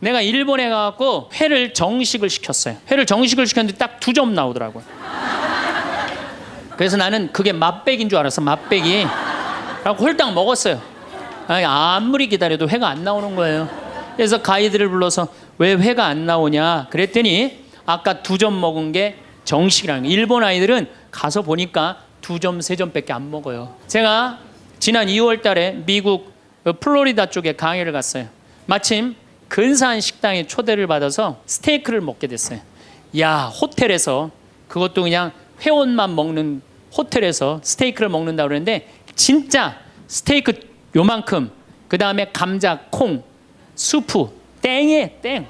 내가 일본에 가갖고 회를 정식을 시켰어요. 회를 정식을 시켰는데 딱 2점 나오더라고요. 그래서 나는 그게 맛백인 줄 알았어. 맛백이. 그래서 홀딱 먹었어요. 아니, 아무리 기다려도 회가 안 나오는 거예요. 그래서 가이드를 불러서 왜 회가 안 나오냐 그랬더니 아까 2점 먹은 게 정식이라는 거예요. 일본 아이들은 가서 보니까 2점, 3점밖에 안 먹어요. 제가 지난 2월 달에 미국 플로리다 쪽에 강의를 갔어요. 마침 근사한 식당에 초대를 받아서 스테이크를 먹게 됐어요. 야, 호텔에서, 그것도 그냥 회원만 먹는 호텔에서 스테이크를 먹는다고 그러는데 진짜 스테이크 요만큼, 그 다음에 감자, 콩, 수프, 땡이에요. 땡.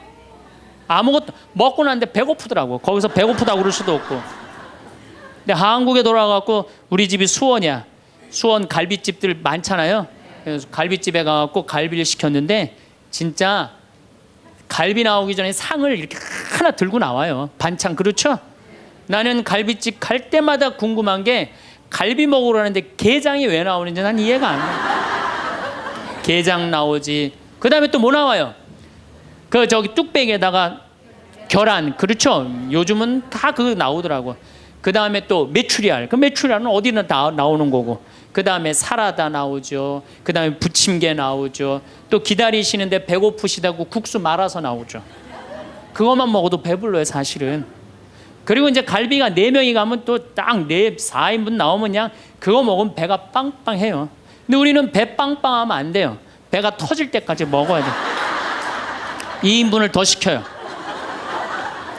아무것도 먹고 났는데 배고프더라고. 거기서 배고프다고 그럴 수도 없고. 근데 한국에 돌아가고 우리 집이 수원이야. 수원 갈비집들 많잖아요. 그래서 갈비집에 가갖고 갈비를 시켰는데 진짜 갈비 나오기 전에 상을 이렇게 하나 들고 나와요. 반찬. 그렇죠? 나는 갈비집 갈 때마다 궁금한 게 갈비 먹으러 가는데 게장이 왜 나오는지 난 이해가 안 돼. 게장 나오지. 그 다음에 또 뭐 나와요? 그 저기 뚝배기에다가 계란. 그렇죠? 요즘은 다 그거 나오더라고. 그 다음에 또 메추리알. 그 메추리알은 어디나 다 나오는 거고. 그 다음에 사라다 나오죠. 그 다음에 부침개 나오죠. 또 기다리시는데 배고프시다고 국수 말아서 나오죠. 그것만 먹어도 배불러요, 사실은. 그리고 이제 갈비가 4명이 가면 또 딱 4인분 나오면 그냥 그거 먹으면 배가 빵빵해요. 근데 우리는 배 빵빵하면 안 돼요. 배가 터질 때까지 먹어야 돼. 2인분을 더 시켜요.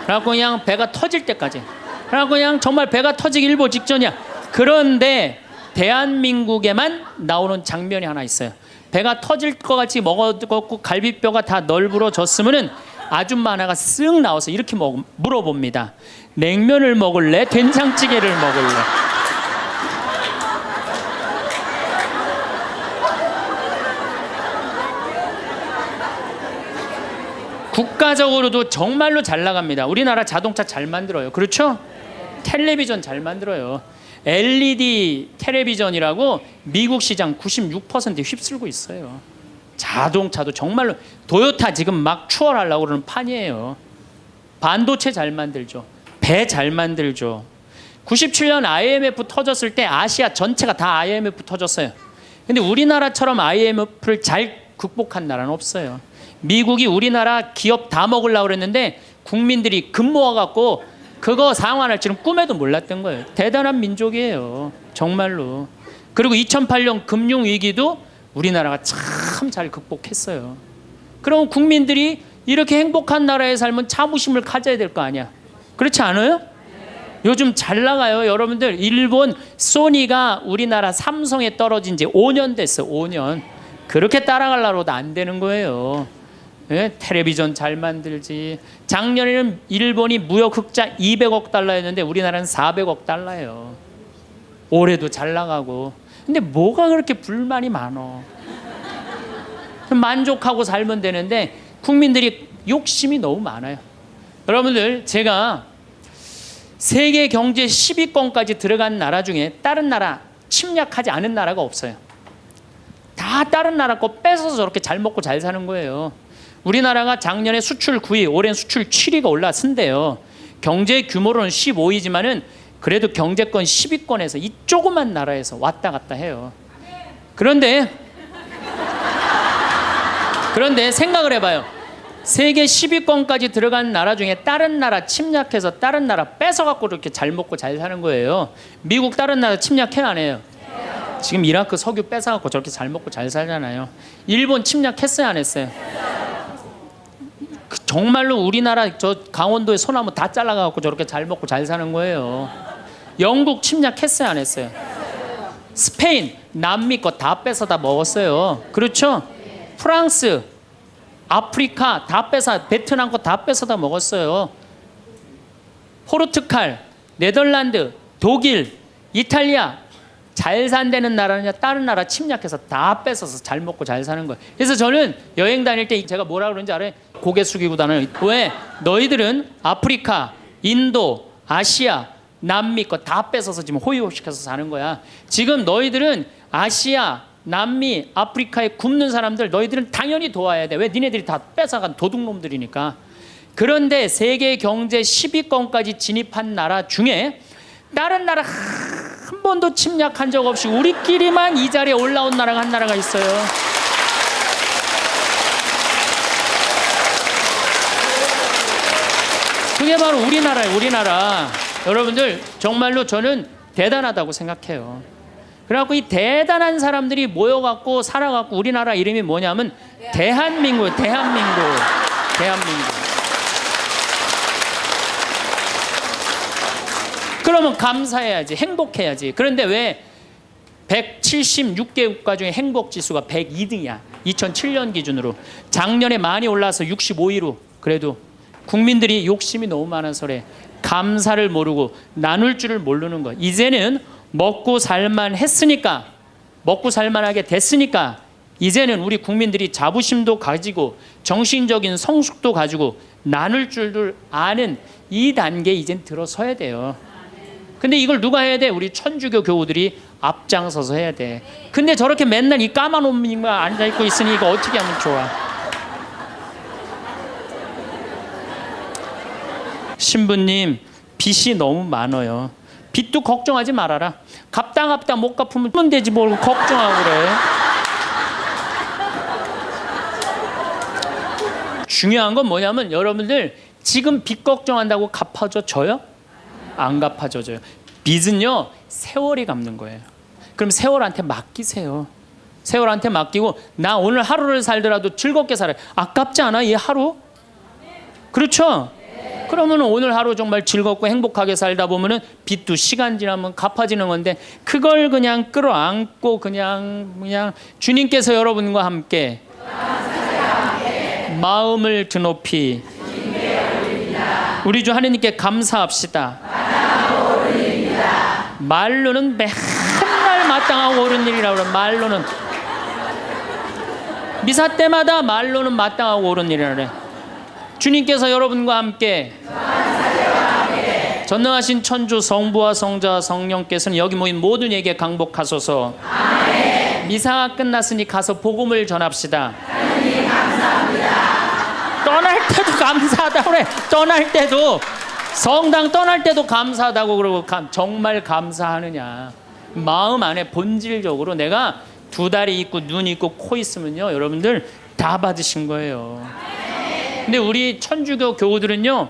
그래갖고 그냥 배가 터질 때까지. 그래갖고 그냥 정말 배가 터지기 일보 직전이야. 그런데 대한민국에만 나오는 장면이 하나 있어요. 배가 터질 것 같이 먹어갖고 갈비뼈가 다 널브러졌으면은 아줌마 하나가 쓱 나와서 이렇게 물어봅니다. 냉면을 먹을래? 된장찌개를 먹을래? 국가적으로도 정말로 잘 나갑니다. 우리나라 자동차 잘 만들어요. 그렇죠? 텔레비전 잘 만들어요. LED 텔레비전이라고 미국 시장 96% 휩쓸고 있어요. 자동차도 정말로 도요타 지금 막 추월하려고 그러는 판이에요. 반도체 잘 만들죠. 배 잘 만들죠. 97년 IMF 터졌을 때 아시아 전체가 다 IMF 터졌어요. 근데 우리나라처럼 IMF를 잘 극복한 나라는 없어요. 미국이 우리나라 기업 다 먹으려고 그랬는데 국민들이 금 모아갖고 그거 상환할 줄은 꿈에도 몰랐던 거예요. 대단한 민족이에요. 정말로. 그리고 2008년 금융위기도 우리나라가 참 잘 극복했어요. 그럼 국민들이 이렇게 행복한 나라에 살면 자부심을 가져야 될 거 아니야. 그렇지 않아요? 요즘 잘 나가요. 여러분들 일본 소니가 우리나라 삼성에 떨어진 지 5년 됐어. 5년. 그렇게 따라가려고도 안 되는 거예요. 예? 텔레비전 잘 만들지. 작년에는 일본이 무역 흑자 200억 달러였는데 우리나라는 400억 달러예요. 올해도 잘 나가고. 근데 뭐가 그렇게 불만이 많어? 만족하고 살면 되는데 국민들이 욕심이 너무 많아요. 여러분들, 제가 세계 경제 10위권까지 들어간 나라 중에 다른 나라 침략하지 않은 나라가 없어요. 다 다른 나라 거 뺏어서 저렇게 잘 먹고 잘 사는 거예요. 우리나라가 작년에 수출 9위, 올해는 수출 7위가 올랐는데요. 경제 규모로는 15위지만은 그래도 경제권 10위권에서 이 조그만 나라에서 왔다 갔다 해요. 그런데 생각을 해봐요. 세계 10위권까지 들어간 나라 중에 다른 나라 침략해서 다른 나라 뺏어갖고 이렇게 잘 먹고 잘 사는 거예요. 미국 다른 나라 침략해 안 해요? 지금 이라크 석유 뺏어갖고 저렇게 잘 먹고 잘 살잖아요. 일본 침략했어요 안 했어요? 정말로 우리나라 저 강원도의 소나무 다 잘라갖고 저렇게 잘 먹고 잘 사는 거예요. 영국 침략했어요 안 했어요? 스페인, 남미 거 다 뺏어다 먹었어요. 그렇죠? 프랑스, 아프리카 다 뺏어, 베트남 거 다 뺏어다 먹었어요. 포르투갈, 네덜란드, 독일, 이탈리아 잘 산다는 나라냐 다른 나라 침략해서 다 뺏어서 잘 먹고 잘 사는 거예요. 그래서 저는 여행 다닐 때 제가 뭐라 그러는지 알아요? 고개 숙이고 다녀요. 왜? 너희들은 아프리카, 인도, 아시아, 남미 거 다 뺏어서 지금 호의호식해서 사는 거야. 지금 너희들은 아시아, 남미, 아프리카에 굶는 사람들 너희들은 당연히 도와야 돼. 왜? 니네들이 다 뺏어간 도둑놈들이니까. 그런데 세계 경제 10위권까지 진입한 나라 중에 다른 나라 한 번도 침략한 적 없이 우리끼리만 이 자리에 올라온 나라가 한 나라가 있어요. 그게 바로 우리나라예요. 우리나라. 여러분들 정말로 저는 대단하다고 생각해요. 그래갖고 이 대단한 사람들이 모여갖고 살아갖고 우리나라 이름이 뭐냐면 대한민국. 그러면 감사해야지, 행복해야지. 그런데 왜 176개 국가 중에 행복지수가 102등이야 2007년 기준으로. 작년에 많이 올라서 65위로. 그래도 국민들이 욕심이 너무 많아서 그래. 감사를 모르고 나눌 줄을 모르는 거야. 이제는 먹고 살만 했으니까, 먹고 살만하게 됐으니까 이제는 우리 국민들이 자부심도 가지고 정신적인 성숙도 가지고 나눌 줄을 아는 이 단계에 이젠 들어서야 돼요. 근데 이걸 누가 해야 돼? 우리 천주교 교우들이 앞장서서 해야 돼. 근데 저렇게 맨날 이 까만 옷만 앉아있고 있으니 이거 어떻게 하면 좋아? 신부님, 빚이 너무 많아요. 빚도 걱정하지 말아라. 갚다 못 갚으면 되지 뭘 걱정하고 그래. 중요한 건 뭐냐면 여러분들 지금 빚 걱정한다고 갚아줘요? 안 갚아줘요. 빚은요 세월이 갚는 거예요. 그럼 세월한테 맡기세요. 세월한테 맡기고 나 오늘 하루를 살더라도 즐겁게 살아요. 아깝지 않아 이 하루? 그렇죠? 그러면 오늘 하루 정말 즐겁고 행복하게 살다 보면은 빚도 시간 지나면 갚아지는 건데 그걸 그냥 끌어안고 그냥 주님께서 여러분과 함께 마음을 드높이 우리 주 하느님께 감사합시다. 말로는 맨날 마땅하고 옳은 일이라고 그래. 말로는 미사 때마다 말로는 마땅하고 옳은 일이라고 그래. 주님께서 여러분과 함께 전능하신 천주 성부와 성자와 성령께서는 여기 모인 모든 이에게 강복하소서. 아멘. 미사가 끝났으니 가서 복음을 전합시다. 하나님 감사합니다. 떠날 때도 감사하다고 그래. 떠날 때도 성당 떠날 때도 감사하다고 그러고 정말 감사하느냐. 마음 안에 본질적으로 내가 두 다리 있고 눈 있고 코 있으면요 여러분들 다 받으신 거예요. 근데 우리 천주교 교우들은요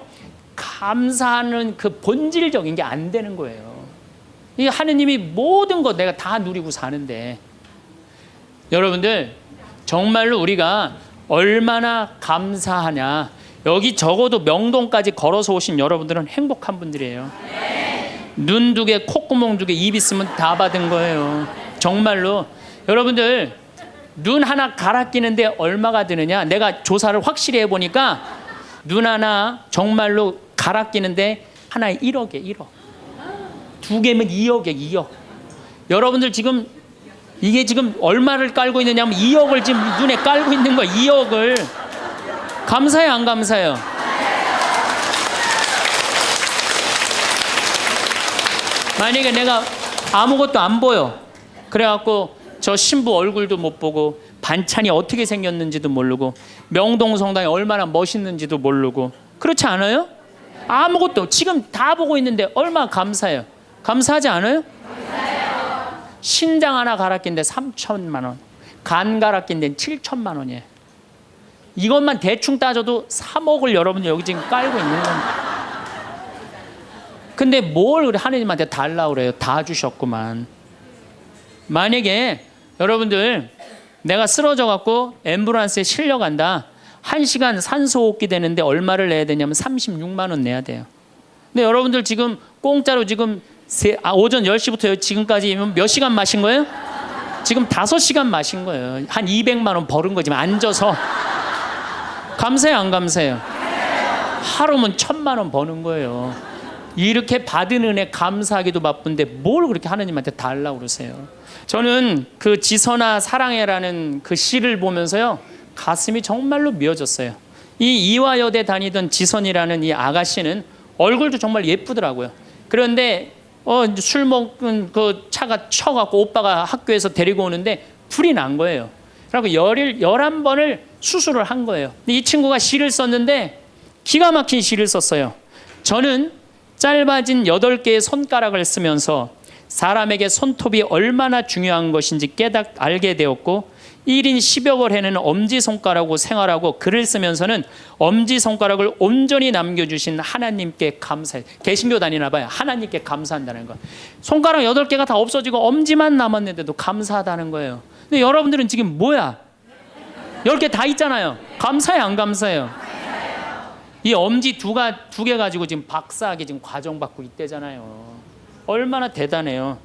감사하는 그 본질적인 게 안 되는 거예요. 이 하느님이 모든 것 내가 다 누리고 사는데 여러분들 정말로 우리가 얼마나 감사하냐. 여기 적어도 명동까지 걸어서 오신 여러분들은 행복한 분들이에요. 눈 두 개, 콧구멍 두 개, 입 있으면 다 받은 거예요. 정말로 여러분들 눈 하나 갈아 끼는데 얼마가 드느냐. 내가 조사를 확실히 해보니까 눈 하나 정말로 갈아 끼는데 하나에 1억에 1억. 두 개면 2억에 2억. 여러분들 지금 이게 지금 얼마를 깔고 있느냐면 2억을 지금 눈에 깔고 있는 거야. 2억을. 감사해요 안 감사해요? 만약에 내가 아무것도 안 보여. 그래갖고 저 신부 얼굴도 못 보고 반찬이 어떻게 생겼는지도 모르고 명동 성당이 얼마나 멋있는지도 모르고 그렇지 않아요? 아무것도 지금 다 보고 있는데 얼마나 감사해요. 감사하지 않아요? 감사해요. 신장 하나 갈아 낀데 3천만 원, 간 갈아 낀데 7천만 원이에요. 이것만 대충 따져도 3억을 여러분들 여기 지금 깔고 있는 겁니다. 근데 뭘 우리 하느님한테 달라고 그래요? 다 주셨구만. 만약에 여러분들 내가 쓰러져 갖고 앰뷸런스에 실려간다. 1시간 산소호흡기 되는데 얼마를 내야 되냐면 36만 원 내야 돼요. 근데 여러분들 지금 공짜로 지금 오전 10시부터 지금까지 몇 시간 마신 거예요? 지금 5시간 마신 거예요. 한 200만 원 벌은 거지만 앉아서. 감사해요 안 감사해요? 하루면 1,000만 원 버는 거예요. 이렇게 받은 은혜 감사하기도 바쁜데 뭘 그렇게 하나님한테 달라고 그러세요? 저는 그 지선아 사랑해라는 그 시를 보면서요 가슴이 정말로 미어졌어요. 이 이화여대 다니던 지선이라는 이 아가씨는 얼굴도 정말 예쁘더라고요. 그런데 술 먹은 그 차가 쳐갖고 오빠가 학교에서 데리고 오는데 불이 난 거예요. 그래서 11번을 수술을 한 거예요. 이 친구가 시를 썼는데 기가 막힌 시를 썼어요. 저는 짧아진 8개의 손가락을 쓰면서 사람에게 손톱이 얼마나 중요한 것인지 알게 되었고 1인 10여 해는 엄지손가락으로 생활하고 글을 쓰면서는 엄지손가락을 온전히 남겨주신 하나님께 감사해. 개신교 다니나 봐요. 하나님께 감사한다는 거. 손가락 8개가 다 없어지고 엄지만 남았는데도 감사하다는 거예요. 근데 여러분들은 지금 뭐야? 10개 다 있잖아요. 감사해 안 감사해요? 이 엄지 두 개 가지고 지금 박사학위 지금 과정받고 있대잖아요. 얼마나 대단해요.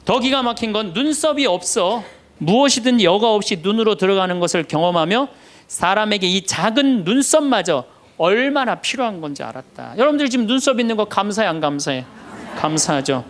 더 기가 막힌 건 눈썹이 없어 무엇이든 여과 없이 눈으로 들어가는 것을 경험하며 사람에게 이 작은 눈썹마저 얼마나 필요한 건지 알았다. 여러분들 지금 눈썹 있는 거 감사해 안 감사해? 감사하죠.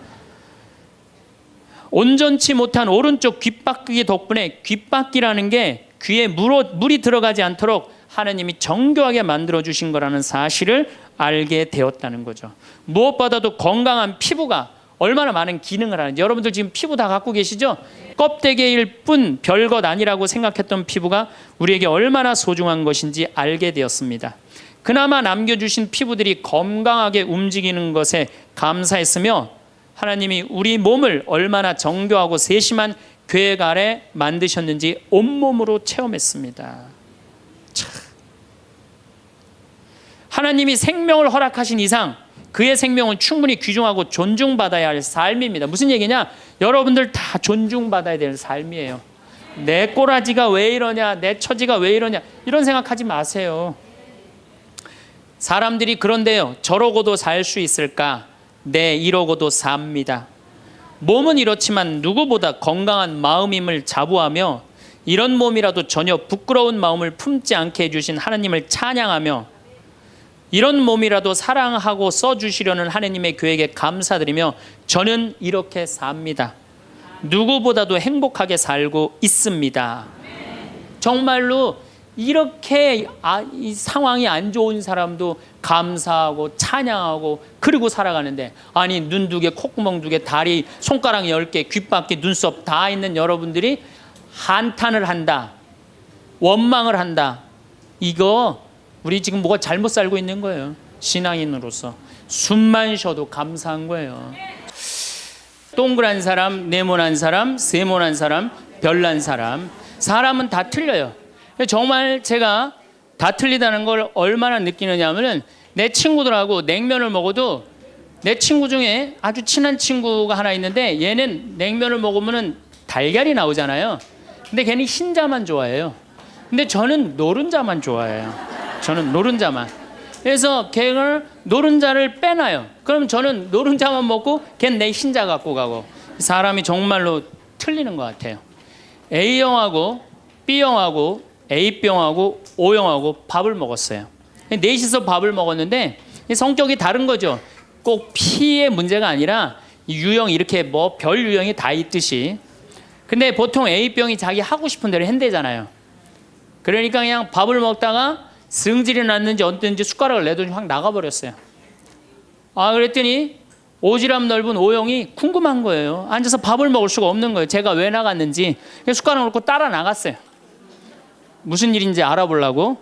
온전치 못한 오른쪽 귓바퀴 덕분에 귓바퀴라는 게 귀에 물이 들어가지 않도록 하나님이 정교하게 만들어주신 거라는 사실을 알게 되었다는 거죠. 무엇보다도 건강한 피부가 얼마나 많은 기능을 하는지. 여러분들 지금 피부 다 갖고 계시죠? 껍데기일 뿐 별것 아니라고 생각했던 피부가 우리에게 얼마나 소중한 것인지 알게 되었습니다. 그나마 남겨주신 피부들이 건강하게 움직이는 것에 감사했으며 하나님이 우리 몸을 얼마나 정교하고 세심한 계획 아래 만드셨는지 온몸으로 체험했습니다. 참. 하나님이 생명을 허락하신 이상 그의 생명은 충분히 귀중하고 존중받아야 할 삶입니다. 무슨 얘기냐? 여러분들 다 존중받아야 될 삶이에요. 내 꼬라지가 왜 이러냐, 내 처지가 왜 이러냐, 이런 생각하지 마세요. 사람들이 그런데요, 저러고도 살 수 있을까? 네, 이러고도 삽니다. 몸은 이렇지만 누구보다 건강한 마음임을 자부하며 이런 몸이라도 전혀 부끄러운 마음을 품지 않게 해주신 하나님을 찬양하며 이런 몸이라도 사랑하고 써주시려는 하나님의 계획에 감사드리며 저는 이렇게 삽니다. 누구보다도 행복하게 살고 있습니다. 정말로 이렇게 이 상황이 안 좋은 사람도 감사하고 찬양하고 그리고 살아가는데, 아니 눈 2개, 콧구멍 2개, 다리, 손가락 10개, 귓바퀴, 눈썹 다 있는 여러분들이 한탄을 한다, 원망을 한다. 이거 우리 지금 뭐가 잘못 살고 있는 거예요. 신앙인으로서 숨만 쉬어도 감사한 거예요. 동그란 사람, 네모난 사람, 세모난 사람, 별난 사람, 사람은 다 틀려요. 정말 제가 다 틀리다는 걸 얼마나 느끼느냐 하면은 내 친구들하고 냉면을 먹어도 내 친구 중에 아주 친한 친구가 하나 있는데 얘는 냉면을 먹으면은 달걀이 나오잖아요. 근데 걔는 흰자만 좋아해요. 근데 저는 노른자만 좋아해요. 저는 노른자만. 그래서 걔를 노른자를 빼놔요. 그럼 저는 노른자만 먹고 걔는 내 흰자 갖고 가고. 사람이 정말로 틀리는 것 같아요. A형하고 B형하고 A병하고 O형하고 밥을 먹었어요. 넷이서 밥을 먹었는데 성격이 다른 거죠. 꼭 P의 문제가 아니라 유형 이렇게 뭐 별 유형이 다 있듯이. 근데 보통 A병이 자기 하고 싶은 대로 한대잖아요. 그러니까 그냥 밥을 먹다가 승질이 났는지 어땠는지 숟가락을 내더니 확 나가버렸어요. 그랬더니 오지랖 넓은 O형이 궁금한 거예요. 앉아서 밥을 먹을 수가 없는 거예요. 제가 왜 나갔는지. 숟가락을 놓고 따라 나갔어요. 무슨 일인지 알아보려고.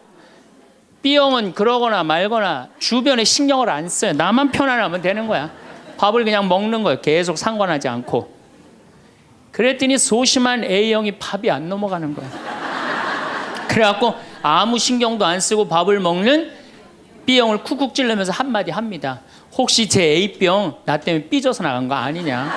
B형은 그러거나 말거나 주변에 신경을 안 써요. 나만 편안하면 되는 거야. 밥을 그냥 먹는 거예요. 계속 상관하지 않고. 그랬더니 소심한 A형이 밥이 안 넘어가는 거예요. 그래갖고 아무 신경도 안 쓰고 밥을 먹는 B형을 쿡쿡 찔르면서 한마디 합니다. 혹시 제 A병 나 때문에 삐져서 나간 거 아니냐.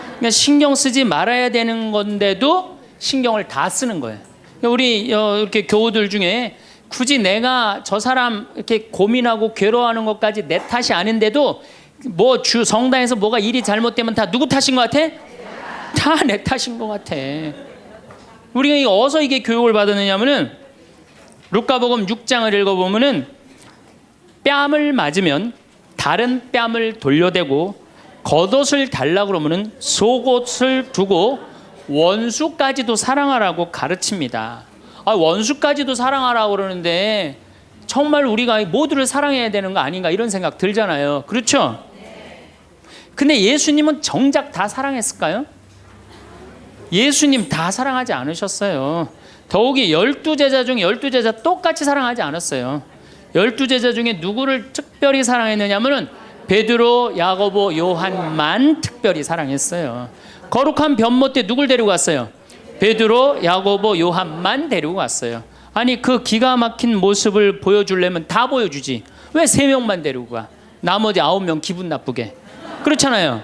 그러니까 신경 쓰지 말아야 되는 건데도 신경을 다 쓰는 거예요. 우리 이렇게 교우들 중에 굳이 내가 저 사람 이렇게 고민하고 괴로워하는 것까지 내 탓이 아닌데도 뭐 성당에서 뭐가 일이 잘못되면 다 누구 탓인 것 같아? 다 내 탓인 것 같아. 우리가 어디서 이게 교육을 받았느냐면은 루카복음 6장을 읽어보면은 뺨을 맞으면 다른 뺨을 돌려대고 겉옷을 달라고 그러면은 속옷을 두고 원수까지도 사랑하라고 가르칩니다. 원수까지도 사랑하라고 그러는데 정말 우리가 모두를 사랑해야 되는 거 아닌가 이런 생각 들잖아요. 그렇죠? 근데 예수님은 정작 다 사랑했을까요? 예수님 다 사랑하지 않으셨어요. 더욱이 12제자 중에 12제자 똑같이 사랑하지 않았어요. 12제자 중에 누구를 특별히 사랑했느냐면은 베드로, 야고보, 요한만 특별히 사랑했어요. 거룩한 변모 때 누굴 데리고 갔어요? 베드로, 야고보, 요한만 데리고 갔어요. 아니 그 기가 막힌 모습을 보여주려면 다 보여주지. 왜 3명만 데리고 가? 나머지 9명 기분 나쁘게. 그렇잖아요.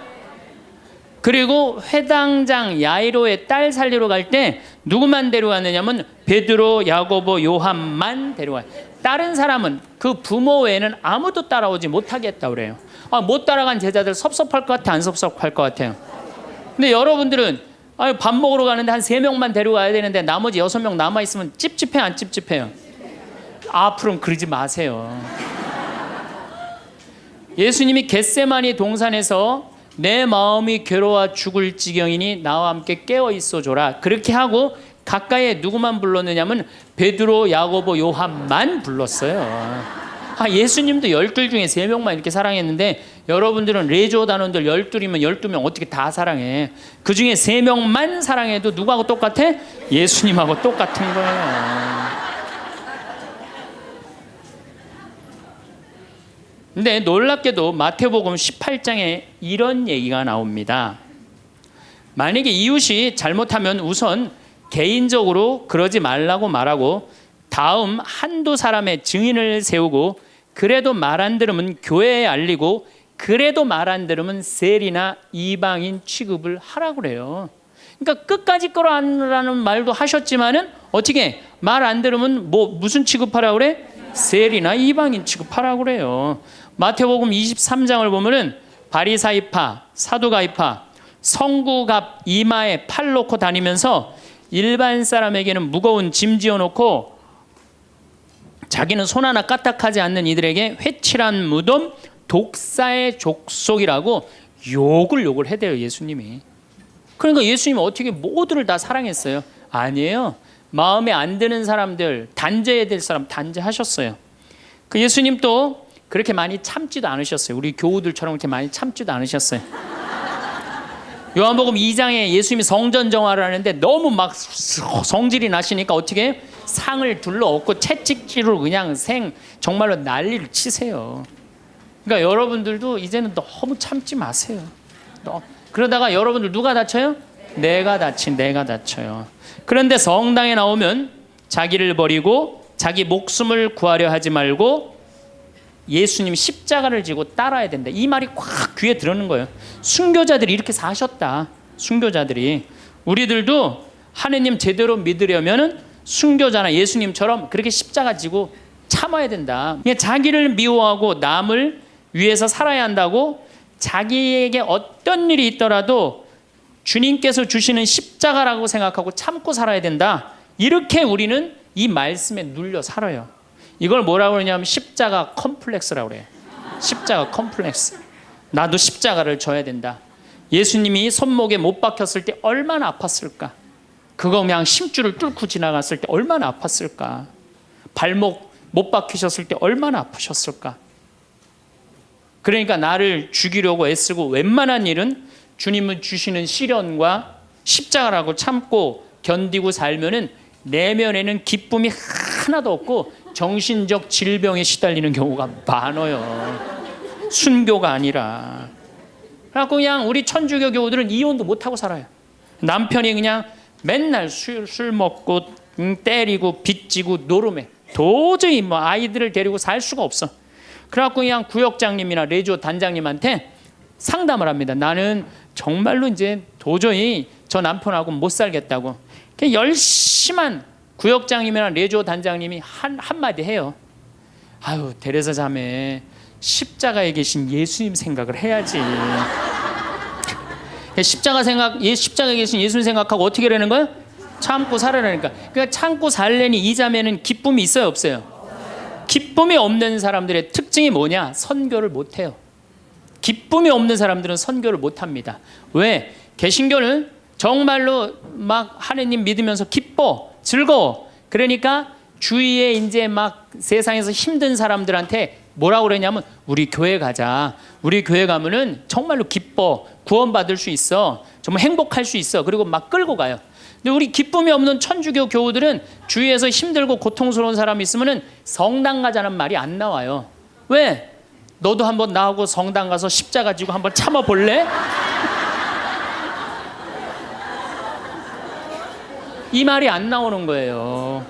그리고 회당장 야이로의 딸 살리러 갈 때 누구만 데려갔느냐면 베드로, 야고보, 요한만 데려가요. 다른 사람은 그 부모 외에는 아무도 따라오지 못하겠다 그래요. 못 따라간 제자들 섭섭할 것 같아, 안 섭섭할 것 같아요? 근데 여러분들은 밥 먹으러 가는데 한 3명만 데려가야 되는데 나머지 6명 남아있으면 찝찝해, 안 찝찝해요? 앞으로는 그러지 마세요. 예수님이 겟세마니 동산에서 내 마음이 괴로워 죽을 지경이니 나와 함께 깨어 있어 줘라. 그렇게 하고 가까이에 누구만 불렀느냐면 베드로, 야고보, 요한만 불렀어요. 예수님도 12 중에 3명만 이렇게 사랑했는데 여러분들은 레조 단원들 12이면 12명 어떻게 다 사랑해? 그 중에 3명만 사랑해도 누구하고 똑같아? 예수님하고 똑같은 거예요. 근데 놀랍게도 마태복음 18장에 이런 얘기가 나옵니다. 만약에 이웃이 잘못하면 우선 개인적으로 그러지 말라고 말하고 다음 한두 사람의 증인을 세우고 그래도 말 안 들으면 교회에 알리고 그래도 말 안 들으면 세리나 이방인 취급을 하라고 그래요. 그러니까 끝까지 끌어안으라는 말도 하셨지만은 어떻게 말 안 들으면 무슨 취급하라고 그래? 세리나 이방인 취급하라고 그래요. 마태복음 23장을 보면은 바리사이파, 사두가이파, 성구갑 이마에 팔 놓고 다니면서 일반 사람에게는 무거운 짐 지어놓고 자기는 손 하나 까딱하지 않는 이들에게 회칠한 무덤, 독사의 족속이라고 욕을 해대요, 예수님이. 그러니까 예수님은 어떻게 모두를 다 사랑했어요? 아니에요. 마음에 안 드는 사람들, 단죄해야 될 사람 단죄하셨어요. 그 예수님 또 그렇게 많이 참지도 않으셨어요. 우리 교우들처럼 그렇게 많이 참지도 않으셨어요. 요한복음 2장에 예수님이 성전 정화를 하는데 너무 막 성질이 나시니까 어떻게 상을 둘러엎고 채찍질로 그냥 정말로 난리를 치세요. 그러니까 여러분들도 이제는 너무 참지 마세요. 그러다가 여러분들 누가 다쳐요? 내가 다쳐요. 그런데 성당에 나오면 자기를 버리고 자기 목숨을 구하려 하지 말고 예수님 십자가를 지고 따라야 된다. 이 말이 꽉 귀에 들어오는 거예요. 순교자들이 이렇게 사셨다. 순교자들이. 우리들도 하느님 제대로 믿으려면 순교자나 예수님처럼 그렇게 십자가 지고 참아야 된다. 자기를 미워하고 남을 위해서 살아야 한다고 자기에게 어떤 일이 있더라도 주님께서 주시는 십자가라고 생각하고 참고 살아야 된다. 이렇게 우리는 이 말씀에 눌려 살아요. 이걸 뭐라고 그러냐면 십자가 컴플렉스라고 그래요. 십자가 컴플렉스. 나도 십자가를 져야 된다. 예수님이 손목에 못 박혔을 때 얼마나 아팠을까? 그거 그냥 심줄을 뚫고 지나갔을 때 얼마나 아팠을까? 발목 못 박히셨을 때 얼마나 아프셨을까? 그러니까 나를 죽이려고 애쓰고 웬만한 일은 주님은 주시는 시련과 십자가라고 참고 견디고 살면은 내면에는 기쁨이 하나도 없고 정신적 질병에 시달리는 경우가 많아요. 순교가 아니라. 그래서 그냥 우리 천주교 교우들은 이혼도 못하고 살아요. 남편이 그냥 맨날 술 먹고 때리고 빚지고 노름해. 도저히 아이들을 데리고 살 수가 없어. 그래갖고 그냥 구역장님이나 레조 단장님한테 상담을 합니다. 나는 정말로 이제 도저히 저 남편하고 못 살겠다고. 열심한 구역장님이나 레조 단장님이 한마디 해요. 아유, 데레사 자매, 십자가에 계신 예수님 생각을 해야지. 십자가에 계신 예수님 생각하고 어떻게 하라는 거야? 참고 살아라니까. 그러니까 참고 살려니 이 자매는 기쁨이 있어요, 없어요? 기쁨이 없는 사람들의 특징이 뭐냐? 선교를 못 해요. 기쁨이 없는 사람들은 선교를 못 합니다. 왜? 개신교는 정말로 막 하느님 믿으면서 기뻐, 즐거워. 그러니까 주위에 이제 막 세상에서 힘든 사람들한테 뭐라고 그러냐면 우리 교회 가자. 우리 교회 가면은 정말로 기뻐. 구원받을 수 있어. 정말 행복할 수 있어. 그리고 막 끌고 가요. 근데 우리 기쁨이 없는 천주교 교우들은 주위에서 힘들고 고통스러운 사람이 있으면은 성당 가자는 말이 안 나와요. 왜? 너도 한번 나하고 성당 가서 십자가 지고 한번 참아 볼래? 이 말이 안 나오는 거예요.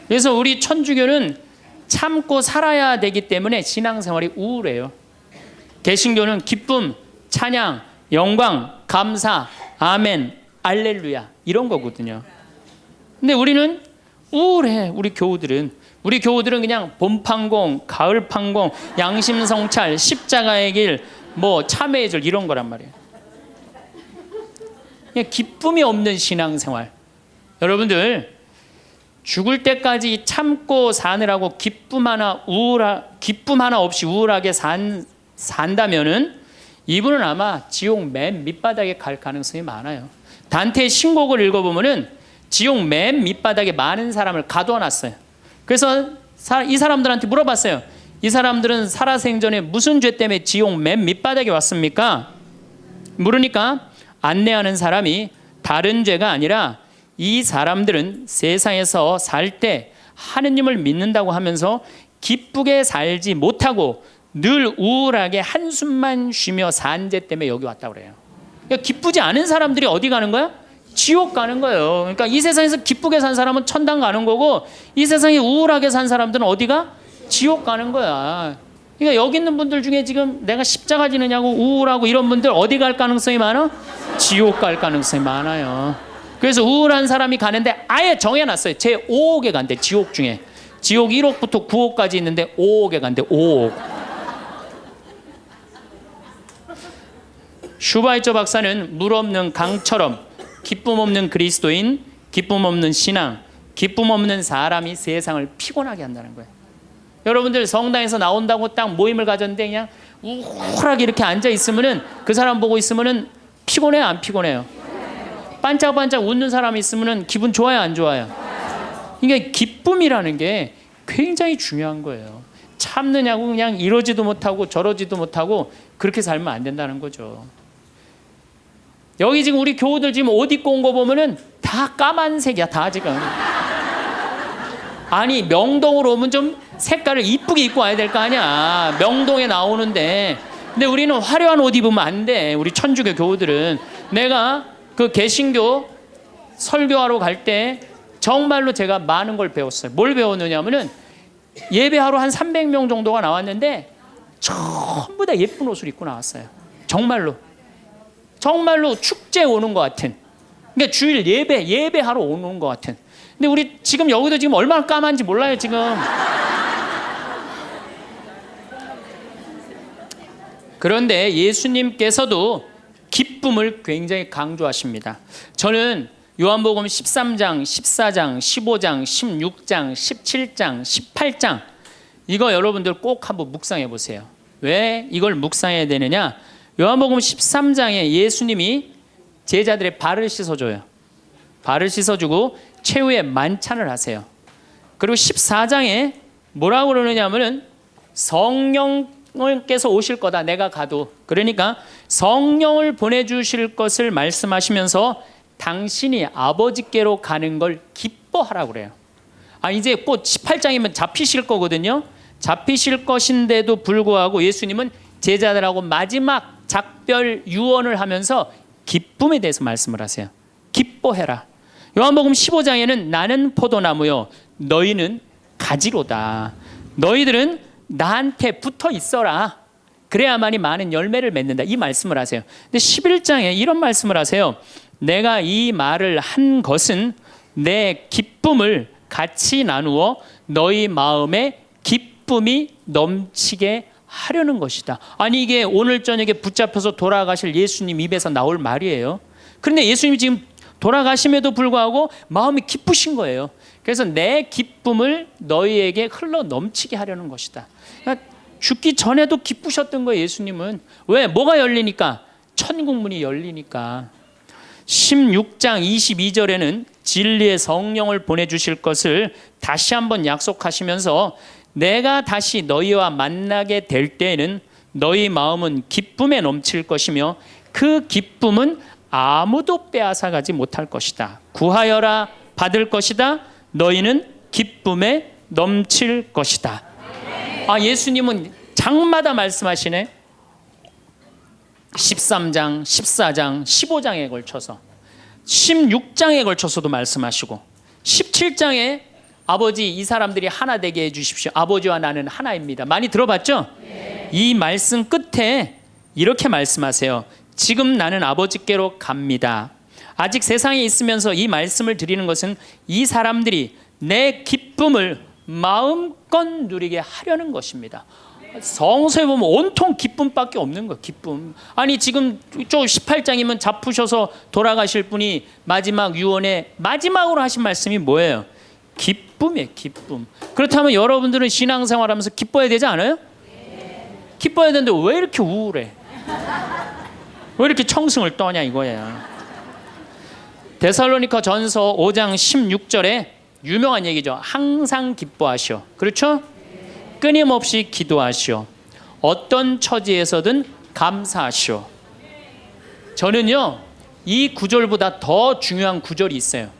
그래서 우리 천주교는 참고 살아야 되기 때문에 신앙생활이 우울해요. 개신교는 기쁨, 찬양, 영광, 감사, 아멘, 알렐루야 이런 거거든요. 근데 우리는 우울해. 우리 교우들은 그냥 봄판공, 가을판공, 양심성찰, 십자가의 길, 뭐 참회의 절 이런 거란 말이에요. 그냥 기쁨이 없는 신앙생활. 여러분들 죽을 때까지 참고 사느라고 기쁨 하나 없이 우울하게 산다면은 이분은 아마 지옥 맨 밑바닥에 갈 가능성이 많아요. 단테의 신곡을 읽어보면은 지옥 맨 밑바닥에 많은 사람을 가둬놨어요. 그래서 이 사람들한테 물어봤어요. 이 사람들은 살아생전에 무슨 죄 때문에 지옥 맨 밑바닥에 왔습니까? 물으니까 안내하는 사람이 다른 죄가 아니라 이 사람들은 세상에서 살 때 하느님을 믿는다고 하면서 기쁘게 살지 못하고 늘 우울하게 한숨만 쉬며 산 죄 때문에 여기 왔다고 그래요. 그러니까 기쁘지 않은 사람들이 어디 가는 거야? 지옥 가는 거예요. 그러니까 이 세상에서 기쁘게 산 사람은 천당 가는 거고 이 세상에 우울하게 산 사람들은 어디가? 지옥 가는 거야. 그러니까 여기 있는 분들 중에 지금 내가 십자가 지느냐고 우울하고 이런 분들 어디 갈 가능성이 많아? 지옥 갈 가능성이 많아요. 그래서 우울한 사람이 가는데 아예 정해놨어요. 제 5옥에 간대. 지옥 중에. 지옥 1옥부터 9옥까지 있는데 5옥에 간대. 5옥. 슈바이처 박사는 물 없는 강처럼 기쁨 없는 그리스도인, 기쁨 없는 신앙, 기쁨 없는 사람이 세상을 피곤하게 한다는 거예요. 여러분들 성당에서 나온다고 딱 모임을 가졌는데 그냥 우울하게 이렇게 앉아 있으면은 그 사람 보고 있으면은 피곤해요, 안 피곤해요? 반짝반짝 웃는 사람이 있으면 기분 좋아요, 안 좋아요? 그러니까 기쁨이라는 게 굉장히 중요한 거예요. 참느냐고 그냥 이러지도 못하고 저러지도 못하고 그렇게 살면 안 된다는 거죠. 여기 지금 우리 교우들 지금 옷 입고 온 거 보면은 다 까만색이야, 다 지금. 아니 명동으로 오면 좀 색깔을 이쁘게 입고 와야 될 거 아니야. 명동에 나오는데. 근데 우리는 화려한 옷 입으면 안 돼. 우리 천주교 교우들은. 내가 그 개신교 설교하러 갈 때 정말로 제가 많은 걸 배웠어요. 뭘 배웠느냐면은 예배하러 한 300명 정도가 나왔는데 전부 다 예쁜 옷을 입고 나왔어요. 정말로 축제 오는 것 같은. 그러니까 주일 예배하러 오는 것 같은. 근데 우리 지금 여기도 지금 얼마나 까만지 몰라요 지금. 그런데 예수님께서도 기쁨을 굉장히 강조하십니다. 저는 요한복음 13장, 14장, 15장, 16장, 17장, 18장 이거 여러분들 꼭 한번 묵상해 보세요. 왜 이걸 묵상해야 되느냐? 요한복음 13장에 예수님이 제자들의 발을 씻어줘요. 발을 씻어주고 최후의 만찬을 하세요. 그리고 14장에 뭐라고 그러느냐면은 성령께서 오실 거다. 내가 가도. 그러니까 성령을 보내주실 것을 말씀하시면서 당신이 아버지께로 가는 걸 기뻐하라고 그래요. 이제 곧 18장이면 잡히실 거거든요. 잡히실 것인데도 불구하고 예수님은 제자들하고 마지막 작별 유언을 하면서 기쁨에 대해서 말씀을 하세요. 기뻐해라. 요한복음 15장에는 나는 포도나무요 너희는 가지로다. 너희들은 나한테 붙어 있어라. 그래야만이 많은 열매를 맺는다. 이 말씀을 하세요. 근데 11장에 이런 말씀을 하세요. 내가 이 말을 한 것은 내 기쁨을 같이 나누어 너희 마음에 기쁨이 넘치게 하려는 것이다. 아니 이게 오늘 저녁에 붙잡혀서 돌아가실 예수님 입에서 나올 말이에요. 그런데 예수님이 지금 돌아가심에도 불구하고 마음이 기쁘신 거예요. 그래서 내 기쁨을 너희에게 흘러 넘치게 하려는 것이다. 그러니까 죽기 전에도 기쁘셨던 거예요. 예수님은. 왜? 뭐가 열리니까? 천국문이 열리니까. 16장 22절에는 진리의 성령을 보내주실 것을 다시 한번 약속하시면서 내가 다시 너희와 만나게 될 때에는 너희 마음은 기쁨에 넘칠 것이며 그 기쁨은 아무도 빼앗아가지 못할 것이다. 구하여라 받을 것이다. 너희는 기쁨에 넘칠 것이다. 예수님은 장마다 말씀하시네. 13장, 14장, 15장에 걸쳐서 16장에 걸쳐서도 말씀하시고 17장에 아버지 이 사람들이 하나 되게 해주십시오. 아버지와 나는 하나입니다. 많이 들어봤죠? 네. 이 말씀 끝에 이렇게 말씀하세요. 지금 나는 아버지께로 갑니다. 아직 세상에 있으면서 이 말씀을 드리는 것은 이 사람들이 내 기쁨을 마음껏 누리게 하려는 것입니다. 성서에 보면 온통 기쁨밖에 없는 거예요. 기쁨. 아니 지금 저 18장이면 잡으셔서 돌아가실 분이 마지막 유언에 마지막으로 하신 말씀이 뭐예요? 기쁨이에요. 기쁨. 그렇다면 여러분들은 신앙생활하면서 기뻐야 되지 않아요? 기뻐야 되는데 왜 이렇게 우울해? 왜 이렇게 청승을 떠냐 이거예요. 데살로니가 전서 5장 16절에 유명한 얘기죠. 항상 기뻐하시오. 그렇죠? 끊임없이 기도하시오. 어떤 처지에서든 감사하시오. 저는요 이 구절보다 더 중요한 구절이 있어요.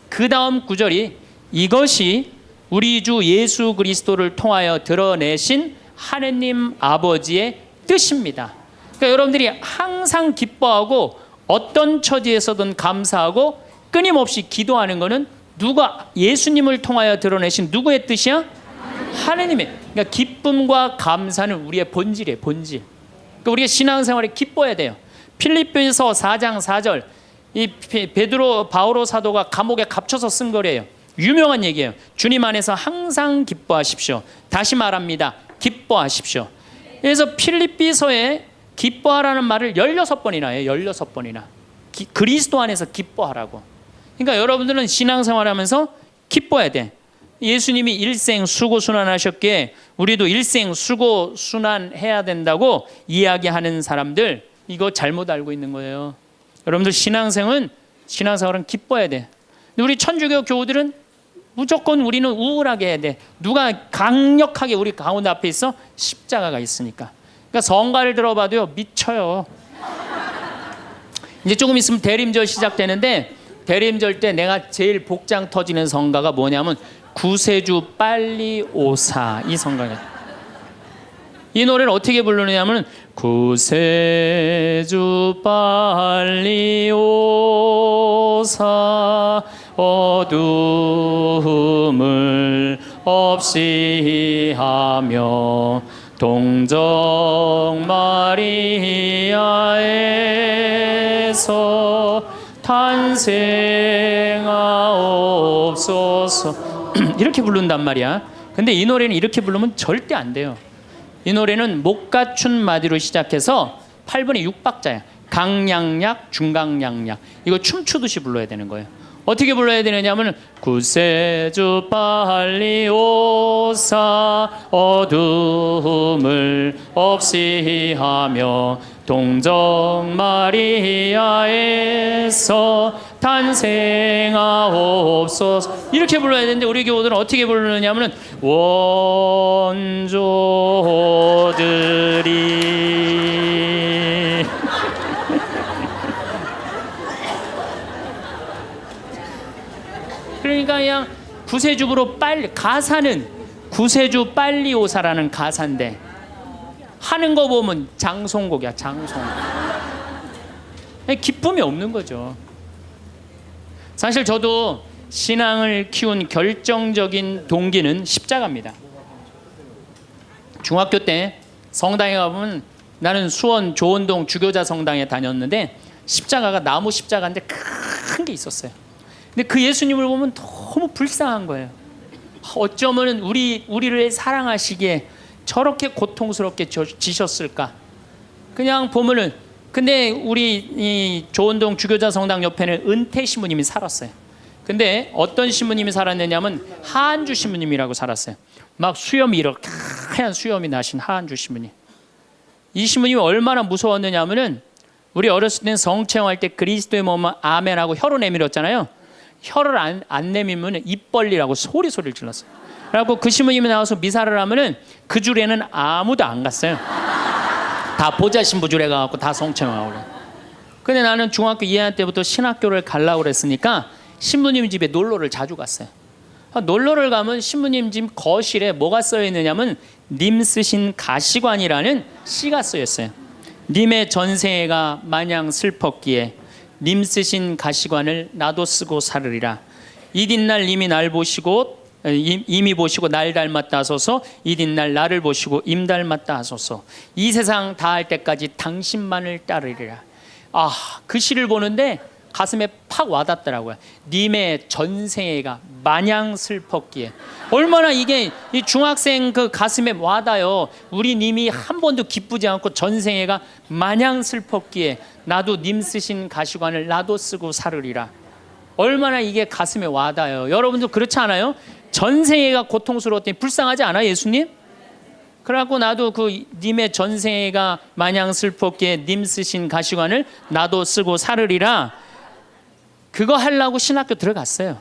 그 다음 구절이 이것이 우리 주 예수 그리스도를 통하여 드러내신 하느님 아버지의 뜻입니다. 그러니까 여러분들이 항상 기뻐하고 어떤 처지에서든 감사하고 끊임없이 기도하는 것은 누가 예수님을 통하여 드러내신 누구의 뜻이야? 하느님의. 그러니까 기쁨과 감사는 우리의 본질이에요. 본질. 그러니까 우리가 신앙생활에 기뻐야 돼요. 필립보서 4장 4절 이 베드로 바오로 사도가 감옥에 갇혀서 쓴 거래요. 유명한 얘기예요. 주님 안에서 항상 기뻐하십시오. 다시 말합니다. 기뻐하십시오. 그래서 필립비서에 기뻐하라는 말을 16번이나 해요. 16번이나. 그리스도 안에서 기뻐하라고. 그러니까 여러분들은 신앙생활하면서 기뻐야 돼. 예수님이 일생 수고순환하셨기에 우리도 일생 수고순환해야 된다고 이야기하는 사람들 이거 잘못 알고 있는 거예요. 여러분들 신앙생활은 기뻐야 돼. 근데 우리 천주교 교우들은 무조건 우리는 우울하게 해야 돼. 누가 강력하게 우리 가운데 앞에 있어? 십자가가 있으니까. 그러니까 성가를 들어봐도요 미쳐요. 이제 조금 있으면 대림절 시작되는데 대림절 때 내가 제일 복장 터지는 성가가 뭐냐면 구세주 빨리 오사 이 성가예요. 이 노래를 어떻게 부르느냐면 구세주 빨리 오사 어둠을 없이 하며 동정 마리아에서 탄생하옵소서 이렇게 부른단 말이야. 근데 이 노래는 이렇게 부르면 절대 안 돼요. 이 노래는 목 갖춘 마디로 시작해서 8분의 6박자야. 강량약, 중강량약. 이거 춤추듯이 불러야 되는 거예요. 어떻게 불러야 되느냐면 구세주 빨리 오사 어둠을 없이 하며 동정 마리아에서 탄생하옵소서 이렇게 불러야 되는데 우리 교우들은 어떻게 부르느냐면 원조들이 그러니까 그냥 구세주로 빨리 가사는 구세주 빨리 오사라는 가사인데 하는 거 보면 장송곡이야. 장송. 기쁨이 없는 거죠. 사실 저도 신앙을 키운 결정적인 동기는 십자가입니다. 중학교 때 성당에 가보면 나는 수원 조원동 주교자 성당에 다녔는데 십자가가 나무 십자가인데 큰 게 있었어요. 근데 그 예수님을 보면 너무 불쌍한 거예요. 어쩌면 우리를 사랑하시기에 저렇게 고통스럽게 지셨을까? 그냥 보면은 근데 우리 이 조원동 주교자 성당 옆에는 은퇴 신부님이 살았어요. 근데 어떤 신부님이 살았느냐면 하한주 신부님이라고 살았어요. 막 수염이 이렇게 하얀 수염이 나신 하한주 신부님. 이 신부님이 얼마나 무서웠느냐면은 우리 어렸을 땐 성체험할 때 그리스도의 몸은 아멘하고 혀로 내밀었잖아요. 혀를 안 내밀면 입 벌리라고 소리를 질렀어요. 그래갖고 그 신부님이 나와서 미사를 하면은 그 줄에는 아무도 안 갔어요. 다 보자 신부 줄에 가갖고 다 성체험하고 그래. 근데 나는 중학교 2학년 때부터 신학교를 가려고 그랬으니까 신부님 집에 놀러를 자주 갔어요. 놀러를 가면 신부님 집 거실에 뭐가 쓰여 있느냐면 님 쓰신 가시관이라는 시가 쓰여 있어요. 님의 전생애가 마냥 슬펐기에 님 쓰신 가시관을 나도 쓰고 살으리라. 이튿날 님이 날 보시고 임이 보시고 날 닮았다 하소서. 이튿날 나를 보시고 임 닮았다 하소서. 이 세상 다할 때까지 당신만을 따르리라. 그 시를 보는데 가슴에 팍 와닿더라고요. 님의 전생애가 마냥 슬펐기에. 얼마나 이게 이 중학생 그 가슴에 와닿아요. 우리 님이 한 번도 기쁘지 않고 전생애가 마냥 슬펐기에 나도 님 쓰신 가시관을 나도 쓰고 살으리라. 얼마나 이게 가슴에 와닿아요. 여러분도 그렇지 않아요? 전생애가 고통스러웠더니 불쌍하지 않아요, 예수님? 그래갖고 나도 그 님의 전생애가 마냥 슬펐기에 님 쓰신 가시관을 나도 쓰고 살으리라. 그거 하려고 신학교 들어갔어요.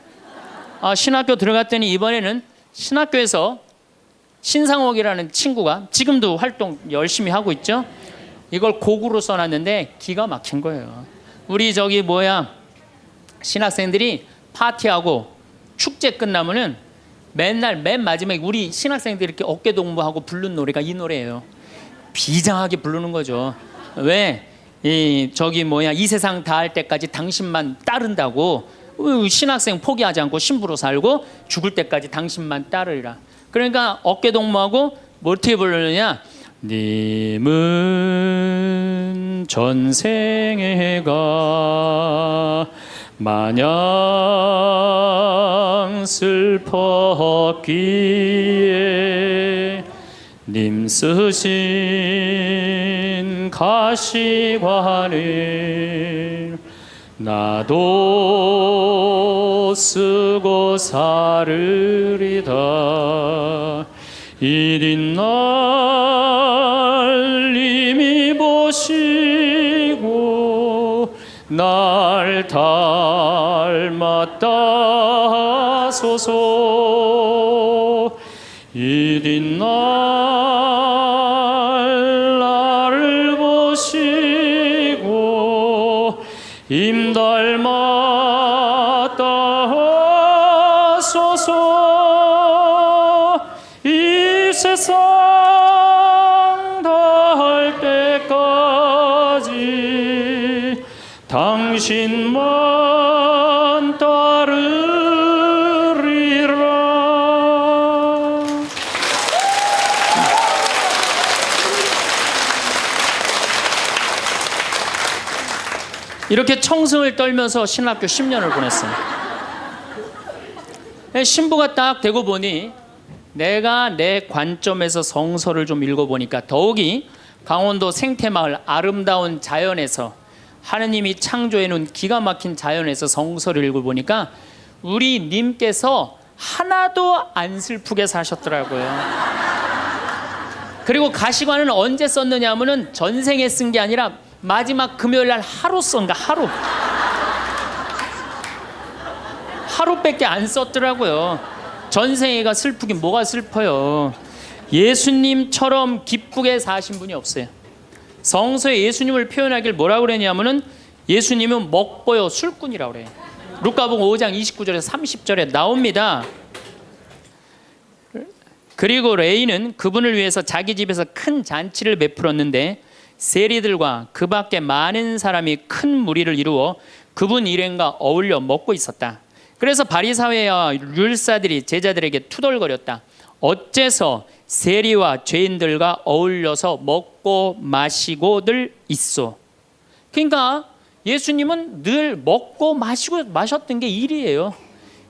신학교 들어갔더니 이번에는 신학교에서 신상옥이라는 친구가 지금도 활동 열심히 하고 있죠. 이걸 곡으로 써놨는데 기가 막힌 거예요. 우리 신학생들이 파티하고 축제 끝나면은 맨날 맨 마지막에 우리 신학생들이 이렇게 어깨 동무하고 부른 노래가 이 노래예요. 비장하게 부르는 거죠. 왜? 이 세상 다할 때까지 당신만 따른다고 신학생 포기하지 않고 신부로 살고 죽을 때까지 당신만 따르리라. 그러니까 어깨 동무하고 어떻게 부르느냐? 님은 전생애가 마냥 슬펐기에 님 쓰신 가시관을 나도 쓰고 살으리다. 이튿날 님이 보시고 날 닮았다 하소서. 이튿날 나를 보시고 임 닮았다 하소서. 이 세상 다할 때까지 당신만 따르리라. 이렇게 청승을 떨면서 신학교 10년을 보냈어요. 신부가 딱 되고 보니 내가 내 관점에서 성서를 좀 읽어보니까 더욱이 강원도 생태마을 아름다운 자연에서 하느님이 창조해 놓은 기가 막힌 자연에서 성서를 읽어보니까 우리 님께서 하나도 안 슬프게 사셨더라고요. 그리고 가시관은 언제 썼느냐 하면은 전생에 쓴 게 아니라 마지막 금요일 날 하루 쓴가. 하루밖에 안 썼더라고요. 전생애가 슬프긴 뭐가 슬퍼요. 예수님처럼 기쁘게 사신 분이 없어요. 성서에 예수님을 표현하길 뭐라고 그랬냐면은 예수님은 먹보요 술꾼이라고 그래요. 루카복음 5장 29절에서 30절에 나옵니다. 그리고 레이는 그분을 위해서 자기 집에서 큰 잔치를 베풀었는데 세리들과 그 밖에 많은 사람이 큰 무리를 이루어 그분 일행과 어울려 먹고 있었다. 그래서 바리사회와 율사들이 제자들에게 투덜거렸다. 어째서 세리와 죄인들과 어울려서 먹고 마시고들 있소. 그러니까 예수님은 늘 먹고 마셨던 게 일이에요.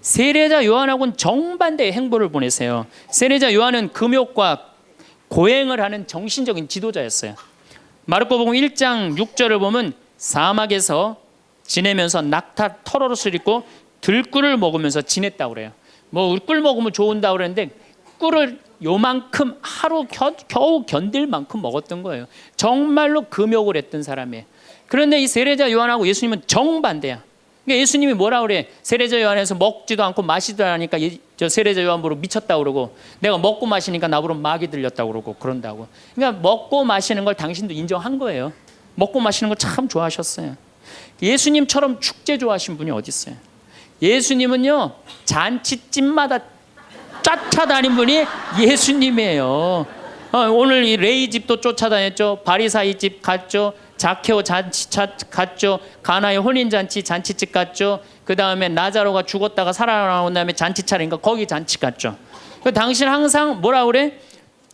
세례자 요한하고는 정반대의 행보를 보내세요. 세례자 요한은 금욕과 고행을 하는 정신적인 지도자였어요. 마르코복음 1장 6절을 보면 사막에서 지내면서 낙타 털옷을 입고 들꿀을 먹으면서 지냈다고 그래요. 꿀 먹으면 좋은다고 그랬는데 꿀을 요만큼 하루 겨우 견딜 만큼 먹었던 거예요. 정말로 금욕을 했던 사람이에요. 그런데 이 세례자 요한하고 예수님은 정반대야. 그러니까 예수님이 뭐라 그래? 세례자 요한에서 먹지도 않고 마시지도 않으니까 저 세례자 요한 보러 미쳤다 그러고, 내가 먹고 마시니까 나보러 마귀 들렸다 그러고 그런다고. 그러니까 먹고 마시는 걸 당신도 인정한 거예요. 먹고 마시는 걸 참 좋아하셨어요. 예수님처럼 축제 좋아하신 분이 어디 있어요? 예수님은요, 잔치집마다 쫓아다닌 분이 예수님이에요. 오늘 이 레이 집도 쫓아다녔죠. 바리사이 집 갔죠. 자케오 잔치 갔죠. 가나의 혼인잔치 잔치집 갔죠. 그 다음에 나자로가 죽었다가 살아나온 다음에 잔치 차린가 거기 잔치 갔죠. 당신 항상 뭐라 그래?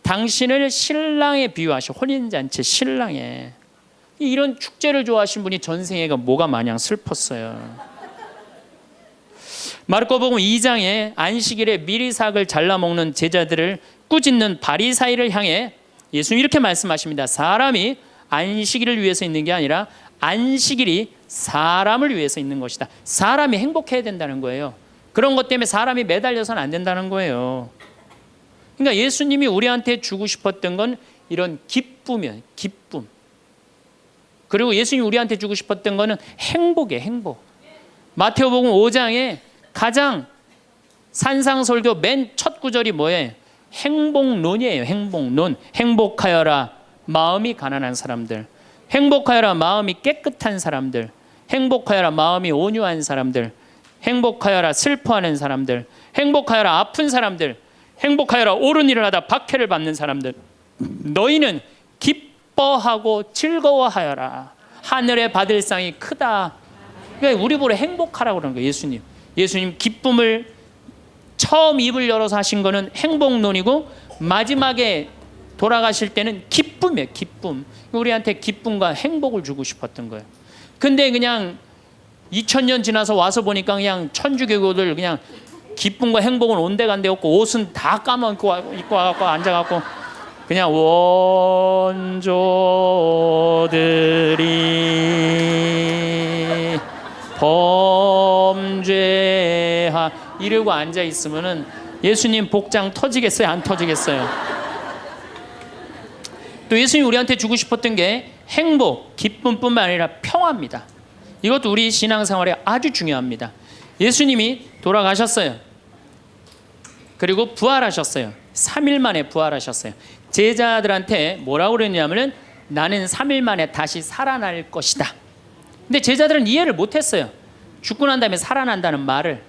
당신을 신랑에 비유하셔. 혼인잔치 신랑에. 이런 축제를 좋아하신 분이 전생애가 뭐가 마냥 슬펐어요. 마르코복음 2장에 안식일에 미리삭을 잘라먹는 제자들을 꾸짖는 바리사이를 향해 예수님 이렇게 말씀하십니다. 사람이 안식일을 위해서 있는 게 아니라 안식일이 사람을 위해서 있는 것이다. 사람이 행복해야 된다는 거예요. 그런 것 때문에 사람이 매달려서는 안 된다는 거예요. 그러니까 예수님이 우리한테 주고 싶었던 건 이런 기쁨이에요. 기쁨. 그리고 예수님이 우리한테 주고 싶었던 거는 행복이에요. 행복. 마태오복음 5장에 가장 산상설교 맨 첫 구절이 뭐예요? 행복론이에요. 행복론. 행복하여라 마음이 가난한 사람들, 행복하여라 마음이 깨끗한 사람들, 행복하여라 마음이 온유한 사람들, 행복하여라 슬퍼하는 사람들, 행복하여라 아픈 사람들, 행복하여라 옳은 일을 하다 박해를 받는 사람들. 너희는 기뻐하고 즐거워하여라. 하늘에 받을 상이 크다. 그러니까 우리 보러 행복하라고 그러는 거예요. 예수님 기쁨을 처음 입을 열어서 하신 거는 행복론이고, 마지막에 돌아가실 때는 기쁨이에요. 기쁨. 우리한테 기쁨과 행복을 주고 싶었던 거예요. 근데 그냥 2000년 지나서 와서 보니까 그냥 천주교들 그냥 기쁨과 행복은 온데간데 없고, 옷은 다 까먹고 입고 와갖고 앉아갖고 그냥 원조들이 범죄하 이러고 앉아 있으면은 예수님 복장 터지겠어요? 안 터지겠어요? 또 예수님이 우리한테 주고 싶었던 게 행복, 기쁨뿐만 아니라 평화입니다. 이것도 우리 신앙생활에 아주 중요합니다. 예수님이 돌아가셨어요. 그리고 부활하셨어요. 3일 만에 부활하셨어요. 제자들한테 뭐라고 그랬냐면은 나는 3일 만에 다시 살아날 것이다. 근데 제자들은 이해를 못했어요. 죽고 난 다음에 살아난다는 말을.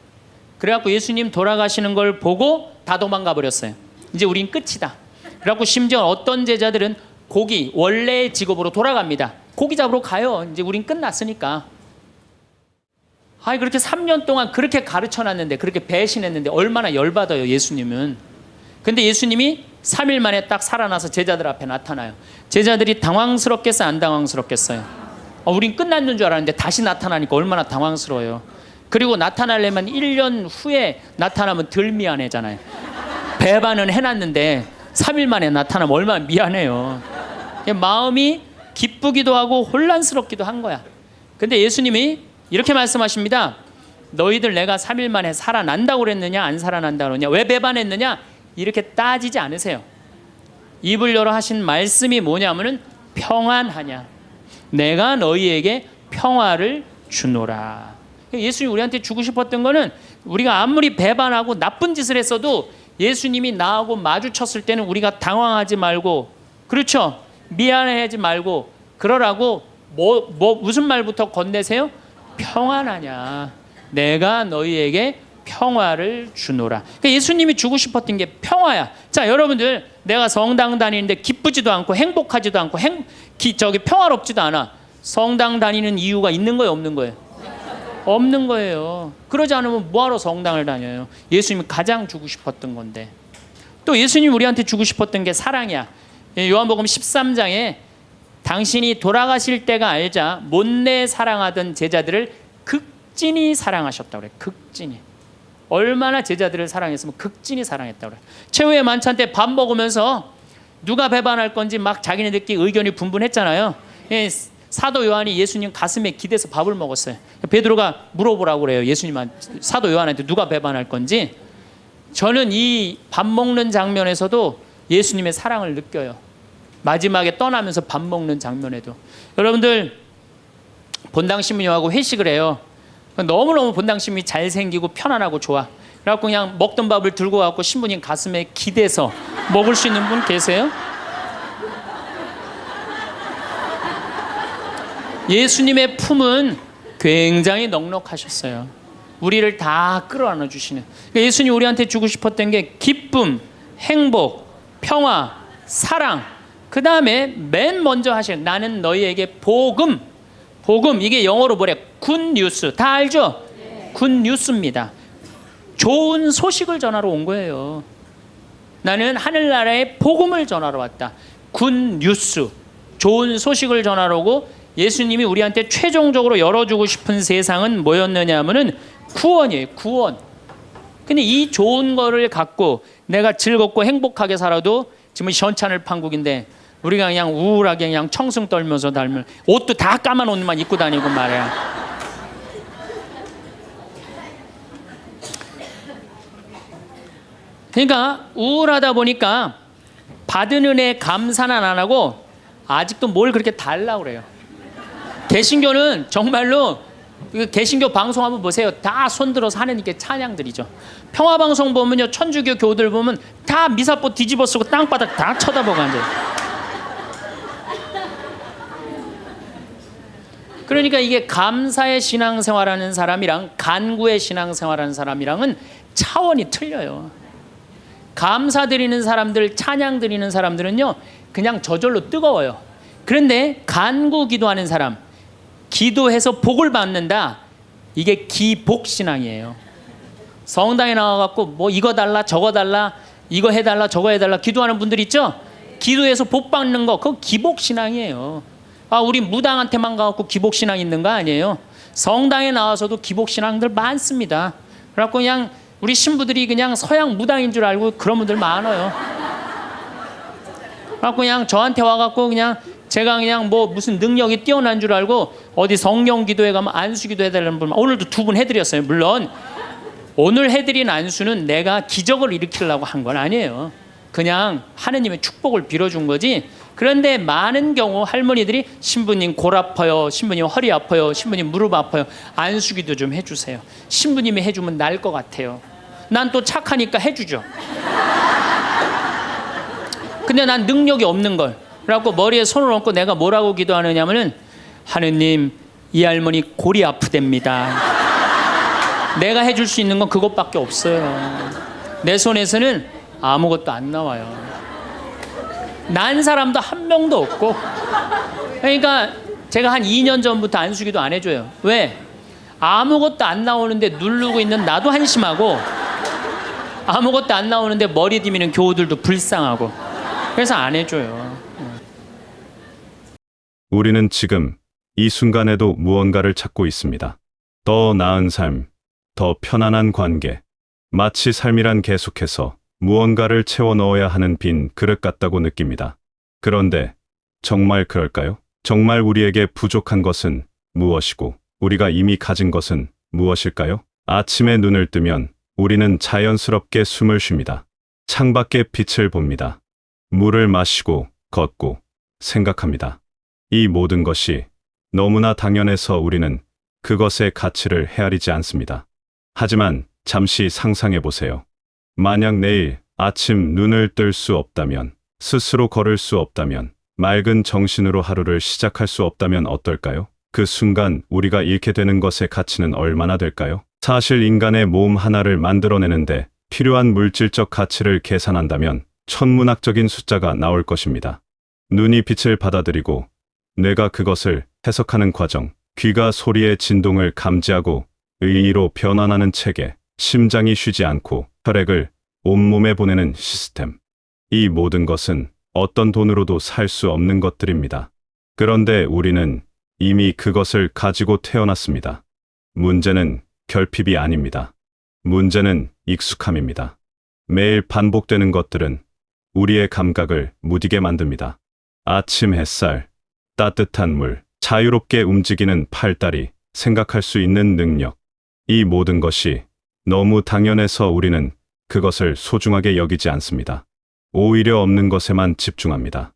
그래갖고 예수님 돌아가시는 걸 보고 다 도망가 버렸어요. 이제 우린 끝이다. 그래갖고 심지어 어떤 제자들은 고기, 원래의 직업으로 돌아갑니다. 고기 잡으러 가요. 이제 우린 끝났으니까. 그렇게 3년 동안 그렇게 가르쳐놨는데, 그렇게 배신했는데 얼마나 열받아요, 예수님은. 근데 예수님이 3일 만에 딱 살아나서 제자들 앞에 나타나요. 제자들이 당황스럽겠어요, 안 당황스럽겠어요? 우린 끝났는 줄 알았는데 다시 나타나니까 얼마나 당황스러워요. 그리고 나타나려면 1년 후에 나타나면 덜 미안해잖아요. 배반은 해놨는데 3일 만에 나타나면 얼마나 미안해요. 마음이 기쁘기도 하고 혼란스럽기도 한 거야. 근데 예수님이 이렇게 말씀하십니다. 너희들 내가 3일 만에 살아난다고 그랬느냐 안 살아난다고 그랬느냐, 왜 배반했느냐, 이렇게 따지지 않으세요. 입을 열어 하신 말씀이 뭐냐면은 평안하냐, 내가 너희에게 평화를 주노라. 예수님이 우리한테 주고 싶었던 거는 우리가 아무리 배반하고 나쁜 짓을 했어도 예수님이 나하고 마주쳤을 때는 우리가 당황하지 말고, 그렇죠? 미안해하지 말고 그러라고 무슨 말부터 건네세요? 평안하냐, 내가 너희에게 평화를 주노라. 그러니까 예수님이 주고 싶었던 게 평화야. 자, 여러분들, 내가 성당 다니는데 기쁘지도 않고 행복하지도 않고 평화롭지도 않아. 성당 다니는 이유가 있는 거예요, 없는 거예요? 없는 거예요. 그러지 않으면 뭐하러 성당을 다녀요? 예수님이 가장 주고 싶었던 건데. 또 예수님이 우리한테 주고 싶었던 게 사랑이야. 요한복음 13장에 당신이 돌아가실 때가 알자 못내 사랑하던 제자들을 극진히 사랑하셨다고 그래. 극진히. 얼마나 제자들을 사랑했으면 극진히 사랑했다고 그래. 최후의 만찬 때 밥 먹으면서 누가 배반할 건지 막 자기네들끼리 의견이 분분했잖아요. 사도 요한이 예수님 가슴에 기대서 밥을 먹었어요. 베드로가 물어보라고 그래요. 예수님한테, 사도 요한한테 누가 배반할 건지. 저는 이 밥 먹는 장면에서도 예수님의 사랑을 느껴요. 마지막에 떠나면서 밥 먹는 장면에도. 여러분들, 본당 신부님하고 회식을 해요. 너무너무 본당 신부님이 잘생기고 편안하고 좋아. 그래갖고 그냥 먹던 밥을 들고 와갖고 신부님 가슴에 기대서 먹을 수 있는 분 계세요? 예수님의 품은 굉장히 넉넉하셨어요. 우리를 다 끌어안아 주시는. 그러니까 예수님 우리한테 주고 싶었던 게 기쁨, 행복, 평화, 사랑. 그 다음에 맨 먼저 하신 나는 너희에게 복음. 복음 이게 영어로 뭐래? 굿뉴스. 다 알죠? 굿뉴스입니다. 좋은 소식을 전하러 온 거예요. 나는 하늘나라의 복음을 전하러 왔다. 굿뉴스. 좋은 소식을 전하러 오고 예수님이 우리한테 최종적으로 열어주고 싶은 세상은 뭐였느냐 하면은 구원이에요. 구원. 근데 이 좋은 거를 갖고 내가 즐겁고 행복하게 살아도 지금 시원찮을 판국인데 우리가 그냥 우울하게 그냥 청승 떨면서 닮은 옷도 다 까만 옷만 입고 다니고 말이야. 그러니까 우울하다 보니까 받은 은혜 감사는 안 하고 아직도 뭘 그렇게 달라고 그래요. 개신교는 정말로 개신교 방송 한번 보세요. 다 손들어서 하느님께 찬양드리죠. 평화방송 보면요, 천주교 교우들 보면 다 미사포 뒤집어 쓰고 땅바닥 다 쳐다보고 앉아요. 그러니까 이게 감사의 신앙생활하는 사람이랑 간구의 신앙생활하는 사람이랑은 차원이 틀려요. 감사드리는 사람들, 찬양드리는 사람들은요 그냥 저절로 뜨거워요. 그런데 간구 기도하는 사람, 기도해서 복을 받는다, 이게 기복신앙이에요. 성당에 나와갖고 뭐 이거 달라 저거 달라 이거 해달라 저거 해달라 기도하는 분들 있죠? 기도해서 복 받는 거 그거 기복신앙이에요. 아, 우리 무당한테만 가갖고 기복신앙 있는 거 아니에요. 성당에 나와서도 기복신앙들 많습니다. 그래갖고 그냥 우리 신부들이 그냥 서양 무당인 줄 알고 그런 분들 많아요. 그래갖고 그냥 저한테 와갖고 그냥 제가 그냥 뭐 무슨 능력이 뛰어난 줄 알고 어디 성령 기도회 가면 안수 기도 해달라는 분 오늘도 2분 해드렸어요. 물론 오늘 해드린 안수는 내가 기적을 일으키려고 한 건 아니에요. 그냥 하느님의 축복을 빌어준 거지. 그런데 많은 경우 할머니들이 신부님 골 아파요, 신부님 허리 아파요, 신부님 무릎 아파요, 안수기도 좀 해주세요. 신부님이 해주면 나을 것 같아요. 난 또 착하니까 해주죠. 근데 난 능력이 없는 걸. 그래갖고 머리에 손을 얹고 내가 뭐라고 기도하느냐면은 하느님 이 할머니 골이 아프답니다. 내가 해줄 수 있는 건 그것밖에 없어요. 내 손에서는 아무것도 안 나와요. 난 사람도 한 명도 없고. 그러니까 제가 한 2년 전부터 안수기도 안 해줘요. 왜? 아무것도 안 나오는데 누르고 있는 나도 한심하고 아무것도 안 나오는데 머리 디미는 교우들도 불쌍하고 그래서 안 해줘요. 우리는 지금 이 순간에도 무언가를 찾고 있습니다. 더 나은 삶, 더 편안한 관계. 마치 삶이란 계속해서 무언가를 채워 넣어야 하는 빈 그릇 같다고 느낍니다. 그런데 정말 그럴까요? 정말 우리에게 부족한 것은 무엇이고 우리가 이미 가진 것은 무엇일까요? 아침에 눈을 뜨면 우리는 자연스럽게 숨을 쉽니다. 창밖에 빛을 봅니다. 물을 마시고 걷고 생각합니다. 이 모든 것이 너무나 당연해서 우리는 그것의 가치를 헤아리지 않습니다. 하지만 잠시 상상해 보세요. 만약 내일 아침 눈을 뜰 수 없다면, 스스로 걸을 수 없다면, 맑은 정신으로 하루를 시작할 수 없다면 어떨까요? 그 순간 우리가 잃게 되는 것의 가치는 얼마나 될까요? 사실 인간의 몸 하나를 만들어내는데 필요한 물질적 가치를 계산한다면 천문학적인 숫자가 나올 것입니다. 눈이 빛을 받아들이고 뇌가 그것을 해석하는 과정, 귀가 소리의 진동을 감지하고 의의로 변환하는 체계, 심장이 쉬지 않고 혈액을 온몸에 보내는 시스템. 이 모든 것은 어떤 돈으로도 살 수 없는 것들입니다. 그런데 우리는 이미 그것을 가지고 태어났습니다. 문제는 결핍이 아닙니다. 문제는 익숙함입니다. 매일 반복되는 것들은 우리의 감각을 무디게 만듭니다. 아침 햇살, 따뜻한 물, 자유롭게 움직이는 팔다리, 생각할 수 있는 능력. 이 모든 것이 너무 당연해서 우리는 그것을 소중하게 여기지 않습니다. 오히려 없는 것에만 집중합니다.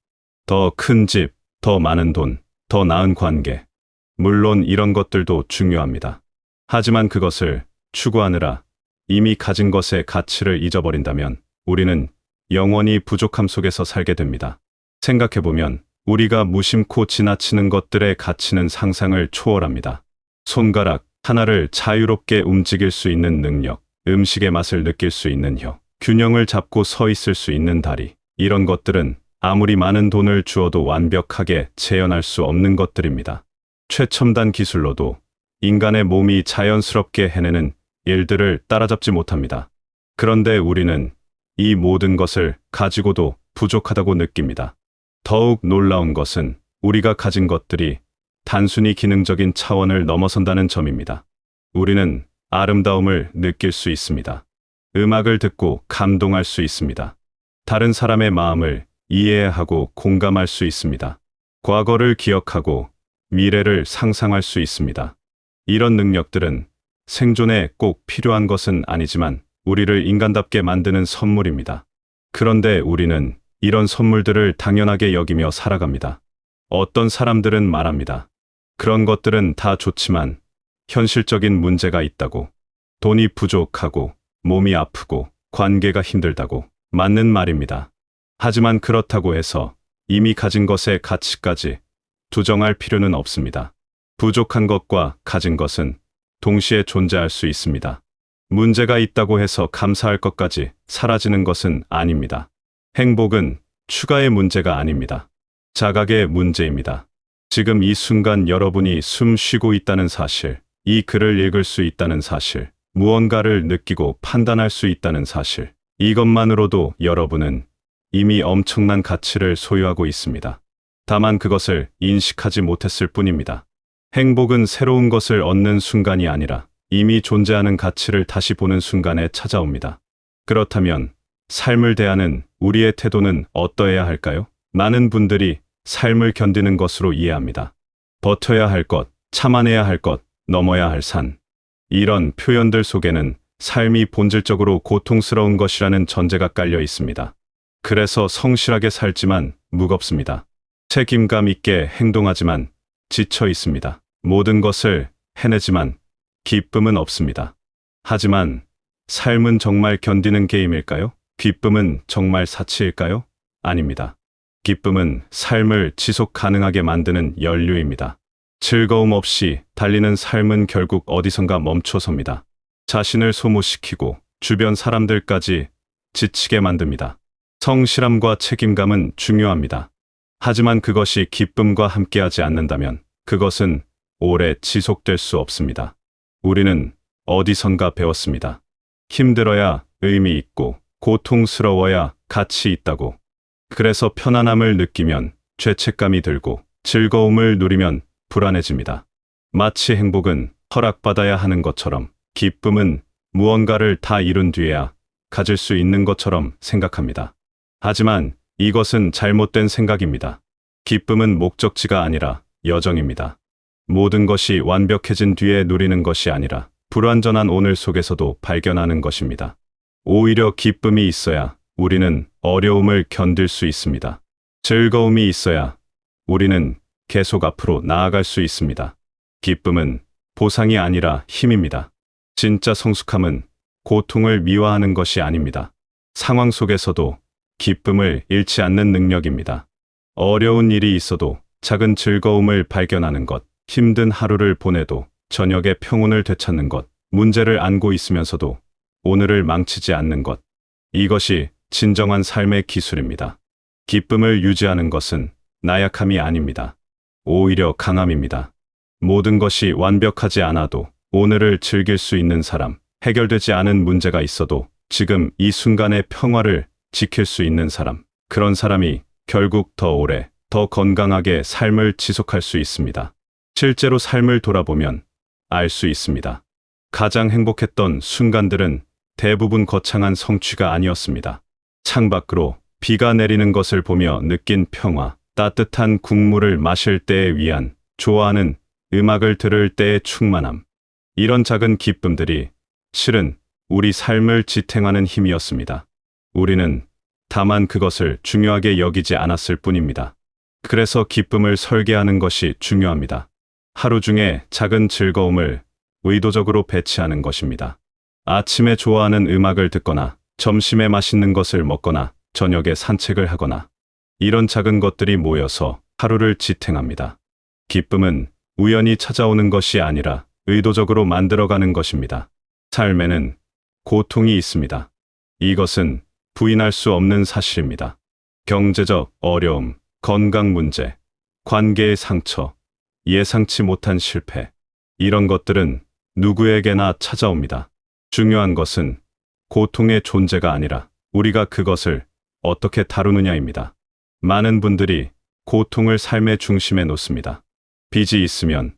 더 큰 집, 더 많은 돈, 더 나은 관계. 물론 이런 것들도 중요합니다. 하지만 그것을 추구하느라 이미 가진 것의 가치를 잊어버린다면 우리는 영원히 부족함 속에서 살게 됩니다. 생각해보면 우리가 무심코 지나치는 것들의 가치는 상상을 초월합니다. 손가락 하나를 자유롭게 움직일 수 있는 능력, 음식의 맛을 느낄 수 있는 혀, 균형을 잡고 서 있을 수 있는 다리, 이런 것들은 아무리 많은 돈을 주어도 완벽하게 재현할 수 없는 것들입니다. 최첨단 기술로도 인간의 몸이 자연스럽게 해내는 일들을 따라잡지 못합니다. 그런데 우리는 이 모든 것을 가지고도 부족하다고 느낍니다. 더욱 놀라운 것은 우리가 가진 것들이 단순히 기능적인 차원을 넘어선다는 점입니다. 우리는 아름다움을 느낄 수 있습니다. 음악을 듣고 감동할 수 있습니다. 다른 사람의 마음을 이해하고 공감할 수 있습니다. 과거를 기억하고 미래를 상상할 수 있습니다. 이런 능력들은 생존에 꼭 필요한 것은 아니지만 우리를 인간답게 만드는 선물입니다. 그런데 우리는 이런 선물들을 당연하게 여기며 살아갑니다. 어떤 사람들은 말합니다. 그런 것들은 다 좋지만 현실적인 문제가 있다고. 돈이 부족하고 몸이 아프고 관계가 힘들다고. 맞는 말입니다. 하지만 그렇다고 해서 이미 가진 것의 가치까지 두정할 필요는 없습니다. 부족한 것과 가진 것은 동시에 존재할 수 있습니다. 문제가 있다고 해서 감사할 것까지 사라지는 것은 아닙니다. 행복은 추가의 문제가 아닙니다. 자각의 문제입니다. 지금 이 순간 여러분이 숨 쉬고 있다는 사실, 이 글을 읽을 수 있다는 사실, 무언가를 느끼고 판단할 수 있다는 사실, 이것만으로도 여러분은 이미 엄청난 가치를 소유하고 있습니다. 다만 그것을 인식하지 못했을 뿐입니다. 행복은 새로운 것을 얻는 순간이 아니라 이미 존재하는 가치를 다시 보는 순간에 찾아옵니다. 그렇다면 삶을 대하는 우리의 태도는 어떠해야 할까요? 많은 분들이 삶을 견디는 것으로 이해합니다. 버텨야 할 것, 참아내야 할 것, 넘어야 할 산. 이런 표현들 속에는 삶이 본질적으로 고통스러운 것이라는 전제가 깔려 있습니다. 그래서 성실하게 살지만 무겁습니다. 책임감 있게 행동하지만 지쳐 있습니다. 모든 것을 해내지만 기쁨은 없습니다. 하지만 삶은 정말 견디는 게임일까요? 기쁨은 정말 사치일까요? 아닙니다. 기쁨은 삶을 지속 가능하게 만드는 연료입니다. 즐거움 없이 달리는 삶은 결국 어디선가 멈춰섭니다. 자신을 소모시키고 주변 사람들까지 지치게 만듭니다. 성실함과 책임감은 중요합니다. 하지만 그것이 기쁨과 함께하지 않는다면 그것은 오래 지속될 수 없습니다. 우리는 어디선가 배웠습니다. 힘들어야 의미 있고 고통스러워야 가치 있다고. 그래서 편안함을 느끼면 죄책감이 들고 즐거움을 누리면 불안해집니다. 마치 행복은 허락받아야 하는 것처럼 기쁨은 무언가를 다 이룬 뒤에야 가질 수 있는 것처럼 생각합니다. 하지만 이것은 잘못된 생각입니다. 기쁨은 목적지가 아니라 여정입니다. 모든 것이 완벽해진 뒤에 누리는 것이 아니라 불완전한 오늘 속에서도 발견하는 것입니다. 오히려 기쁨이 있어야 우리는 어려움을 견딜 수 있습니다. 즐거움이 있어야 우리는 계속 앞으로 나아갈 수 있습니다. 기쁨은 보상이 아니라 힘입니다. 진짜 성숙함은 고통을 미화하는 것이 아닙니다. 상황 속에서도 기쁨을 잃지 않는 능력입니다. 어려운 일이 있어도 작은 즐거움을 발견하는 것, 힘든 하루를 보내도 저녁에 평온을 되찾는 것, 문제를 안고 있으면서도 오늘을 망치지 않는 것. 이것이 진정한 삶의 기술입니다. 기쁨을 유지하는 것은 나약함이 아닙니다. 오히려 강함입니다. 모든 것이 완벽하지 않아도 오늘을 즐길 수 있는 사람, 해결되지 않은 문제가 있어도 지금 이 순간의 평화를 지킬 수 있는 사람, 그런 사람이 결국 더 오래, 더 건강하게 삶을 지속할 수 있습니다. 실제로 삶을 돌아보면 알 수 있습니다. 가장 행복했던 순간들은 대부분 거창한 성취가 아니었습니다. 창밖으로 비가 내리는 것을 보며 느낀 평화, 따뜻한 국물을 마실 때의 위안, 좋아하는 음악을 들을 때의 충만함. 이런 작은 기쁨들이 실은 우리 삶을 지탱하는 힘이었습니다. 우리는 다만 그것을 중요하게 여기지 않았을 뿐입니다. 그래서 기쁨을 설계하는 것이 중요합니다. 하루 중에 작은 즐거움을 의도적으로 배치하는 것입니다. 아침에 좋아하는 음악을 듣거나, 점심에 맛있는 것을 먹거나, 저녁에 산책을 하거나, 이런 작은 것들이 모여서 하루를 지탱합니다. 기쁨은 우연히 찾아오는 것이 아니라 의도적으로 만들어가는 것입니다. 삶에는 고통이 있습니다. 이것은 부인할 수 없는 사실입니다. 경제적 어려움, 건강 문제, 관계의 상처, 예상치 못한 실패, 이런 것들은 누구에게나 찾아옵니다. 중요한 것은 고통의 존재가 아니라 우리가 그것을 어떻게 다루느냐입니다. 많은 분들이 고통을 삶의 중심에 놓습니다. 빚이 있으면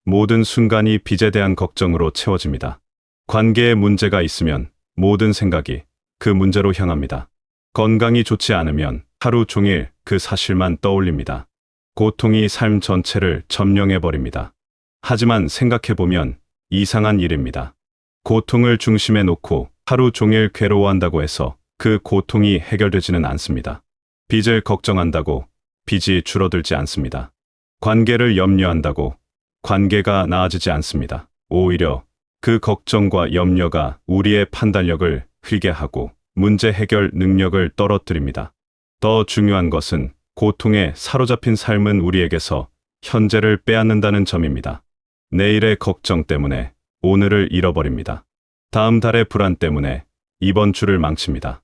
모든 순간이 빚에 대한 걱정으로 채워집니다. 관계에 문제가 있으면 모든 생각이 그 문제로 향합니다. 건강이 좋지 않으면 하루 종일 그 사실만 떠올립니다. 고통이 삶 전체를 점령해버립니다. 하지만 생각해보면 이상한 일입니다. 고통을 중심에 놓고 하루 종일 괴로워한다고 해서 그 고통이 해결되지는 않습니다. 빚을 걱정한다고 빚이 줄어들지 않습니다. 관계를 염려한다고 관계가 나아지지 않습니다. 오히려 그 걱정과 염려가 우리의 판단력을 흐리게 하고 문제 해결 능력을 떨어뜨립니다. 더 중요한 것은 고통에 사로잡힌 삶은 우리에게서 현재를 빼앗는다는 점입니다. 내일의 걱정 때문에 오늘을 잃어버립니다. 다음 달의 불안 때문에 이번 주를 망칩니다.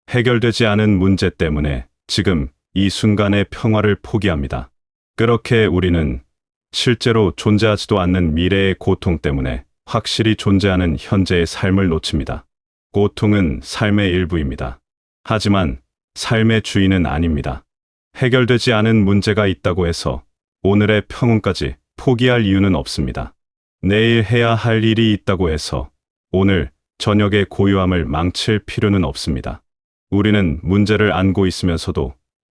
해결되지 않은 문제 때문에 지금 이 순간의 평화를 포기합니다. 그렇게 우리는 실제로 존재하지도 않는 미래의 고통 때문에 확실히 존재하는 현재의 삶을 놓칩니다. 고통은 삶의 일부입니다. 하지만 삶의 주인은 아닙니다. 해결되지 않은 문제가 있다고 해서 오늘의 평온까지 포기할 이유는 없습니다. 내일 해야 할 일이 있다고 해서 오늘 저녁의 고요함을 망칠 필요는 없습니다. 우리는 문제를 안고 있으면서도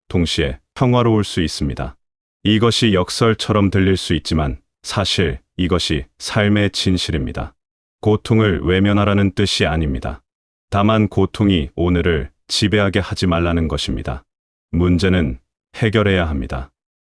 동시에 평화로울 수 있습니다. 이것이 역설처럼 들릴 수 있지만 사실 이것이 삶의 진실입니다. 고통을 외면하라는 뜻이 아닙니다. 다만 고통이 오늘을 지배하게 하지 말라는 것입니다. 문제는 해결해야 합니다.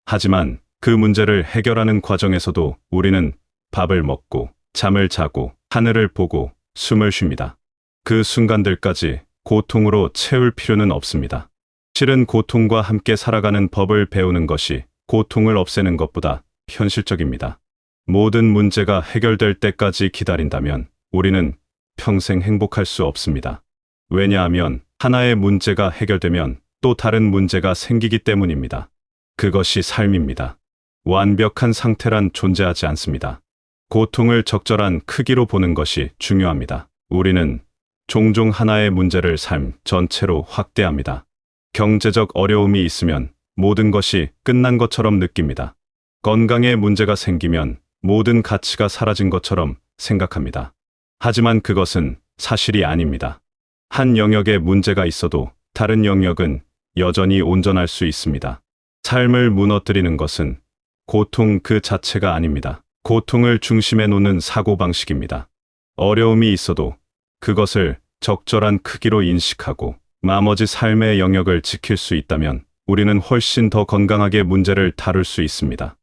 하지만 그 문제를 해결하는 과정에서도 우리는 밥을 먹고 잠을 자고 하늘을 보고 숨을 쉽니다. 그 순간들까지 고통으로 채울 필요는 없습니다. 실은 고통과 함께 살아가는 법을 배우는 것이 고통을 없애는 것보다 현실적입니다. 모든 문제가 해결될 때까지 기다린다면 우리는 평생 행복할 수 없습니다. 왜냐하면 하나의 문제가 해결되면 또 다른 문제가 생기기 때문입니다. 그것이 삶입니다. 완벽한 상태란 존재하지 않습니다. 고통을 적절한 크기로 보는 것이 중요합니다. 우리는 종종 하나의 문제를 삶 전체로 확대합니다. 경제적 어려움이 있으면 모든 것이 끝난 것처럼 느낍니다. 건강에 문제가 생기면 모든 가치가 사라진 것처럼 생각합니다. 하지만 그것은 사실이 아닙니다. 한 영역에 문제가 있어도 다른 영역은 여전히 온전할 수 있습니다. 삶을 무너뜨리는 것은 고통 그 자체가 아닙니다. 고통을 중심에 놓는 사고방식입니다. 어려움이 있어도 그것을 적절한 크기로 인식하고 나머지 삶의 영역을 지킬 수 있다면 우리는 훨씬 더 건강하게 문제를 다룰 수 있습니다.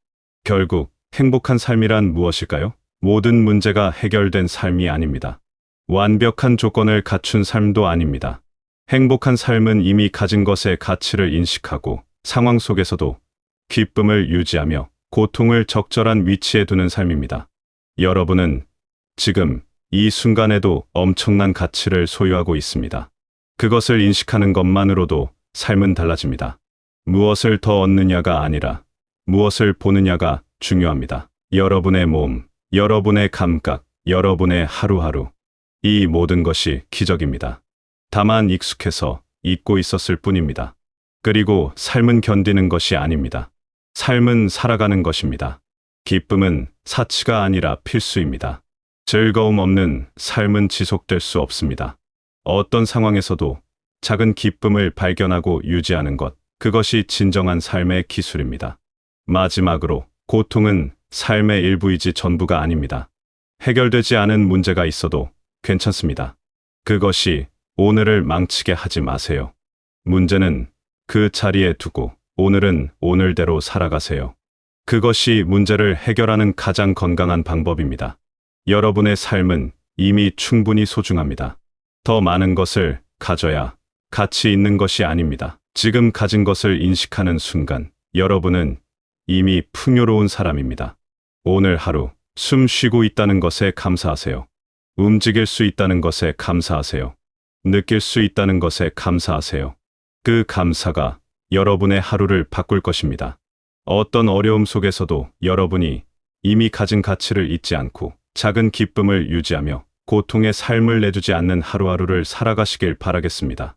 결국 행복한 삶이란 무엇일까요? 모든 문제가 해결된 삶이 아닙니다. 완벽한 조건을 갖춘 삶도 아닙니다. 행복한 삶은 이미 가진 것의 가치를 인식하고 상황 속에서도 기쁨을 유지하며 고통을 적절한 위치에 두는 삶입니다. 여러분은 지금 이 순간에도 엄청난 가치를 소유하고 있습니다. 그것을 인식하는 것만으로도 삶은 달라집니다. 무엇을 더 얻느냐가 아니라 무엇을 보느냐가 중요합니다. 여러분의 몸, 여러분의 감각, 여러분의 하루하루. 이 모든 것이 기적입니다. 다만 익숙해서 잊고 있었을 뿐입니다. 그리고 삶은 견디는 것이 아닙니다. 삶은 살아가는 것입니다. 기쁨은 사치가 아니라 필수입니다. 즐거움 없는 삶은 지속될 수 없습니다. 어떤 상황에서도 작은 기쁨을 발견하고 유지하는 것, 그것이 진정한 삶의 기술입니다. 마지막으로, 고통은 삶의 일부이지 전부가 아닙니다. 해결되지 않은 문제가 있어도 괜찮습니다. 그것이 오늘을 망치게 하지 마세요. 문제는 그 자리에 두고 오늘은 오늘대로 살아가세요. 그것이 문제를 해결하는 가장 건강한 방법입니다. 여러분의 삶은 이미 충분히 소중합니다. 더 많은 것을 가져야 가치 있는 것이 아닙니다. 지금 가진 것을 인식하는 순간 여러분은 이미 풍요로운 사람입니다. 오늘 하루 숨 쉬고 있다는 것에 감사하세요. 움직일 수 있다는 것에 감사하세요. 느낄 수 있다는 것에 감사하세요. 그 감사가 여러분의 하루를 바꿀 것입니다. 어떤 어려움 속에서도 여러분이 이미 가진 가치를 잊지 않고 작은 기쁨을 유지하며 고통의 삶을 내주지 않는 하루하루를 살아가시길 바라겠습니다.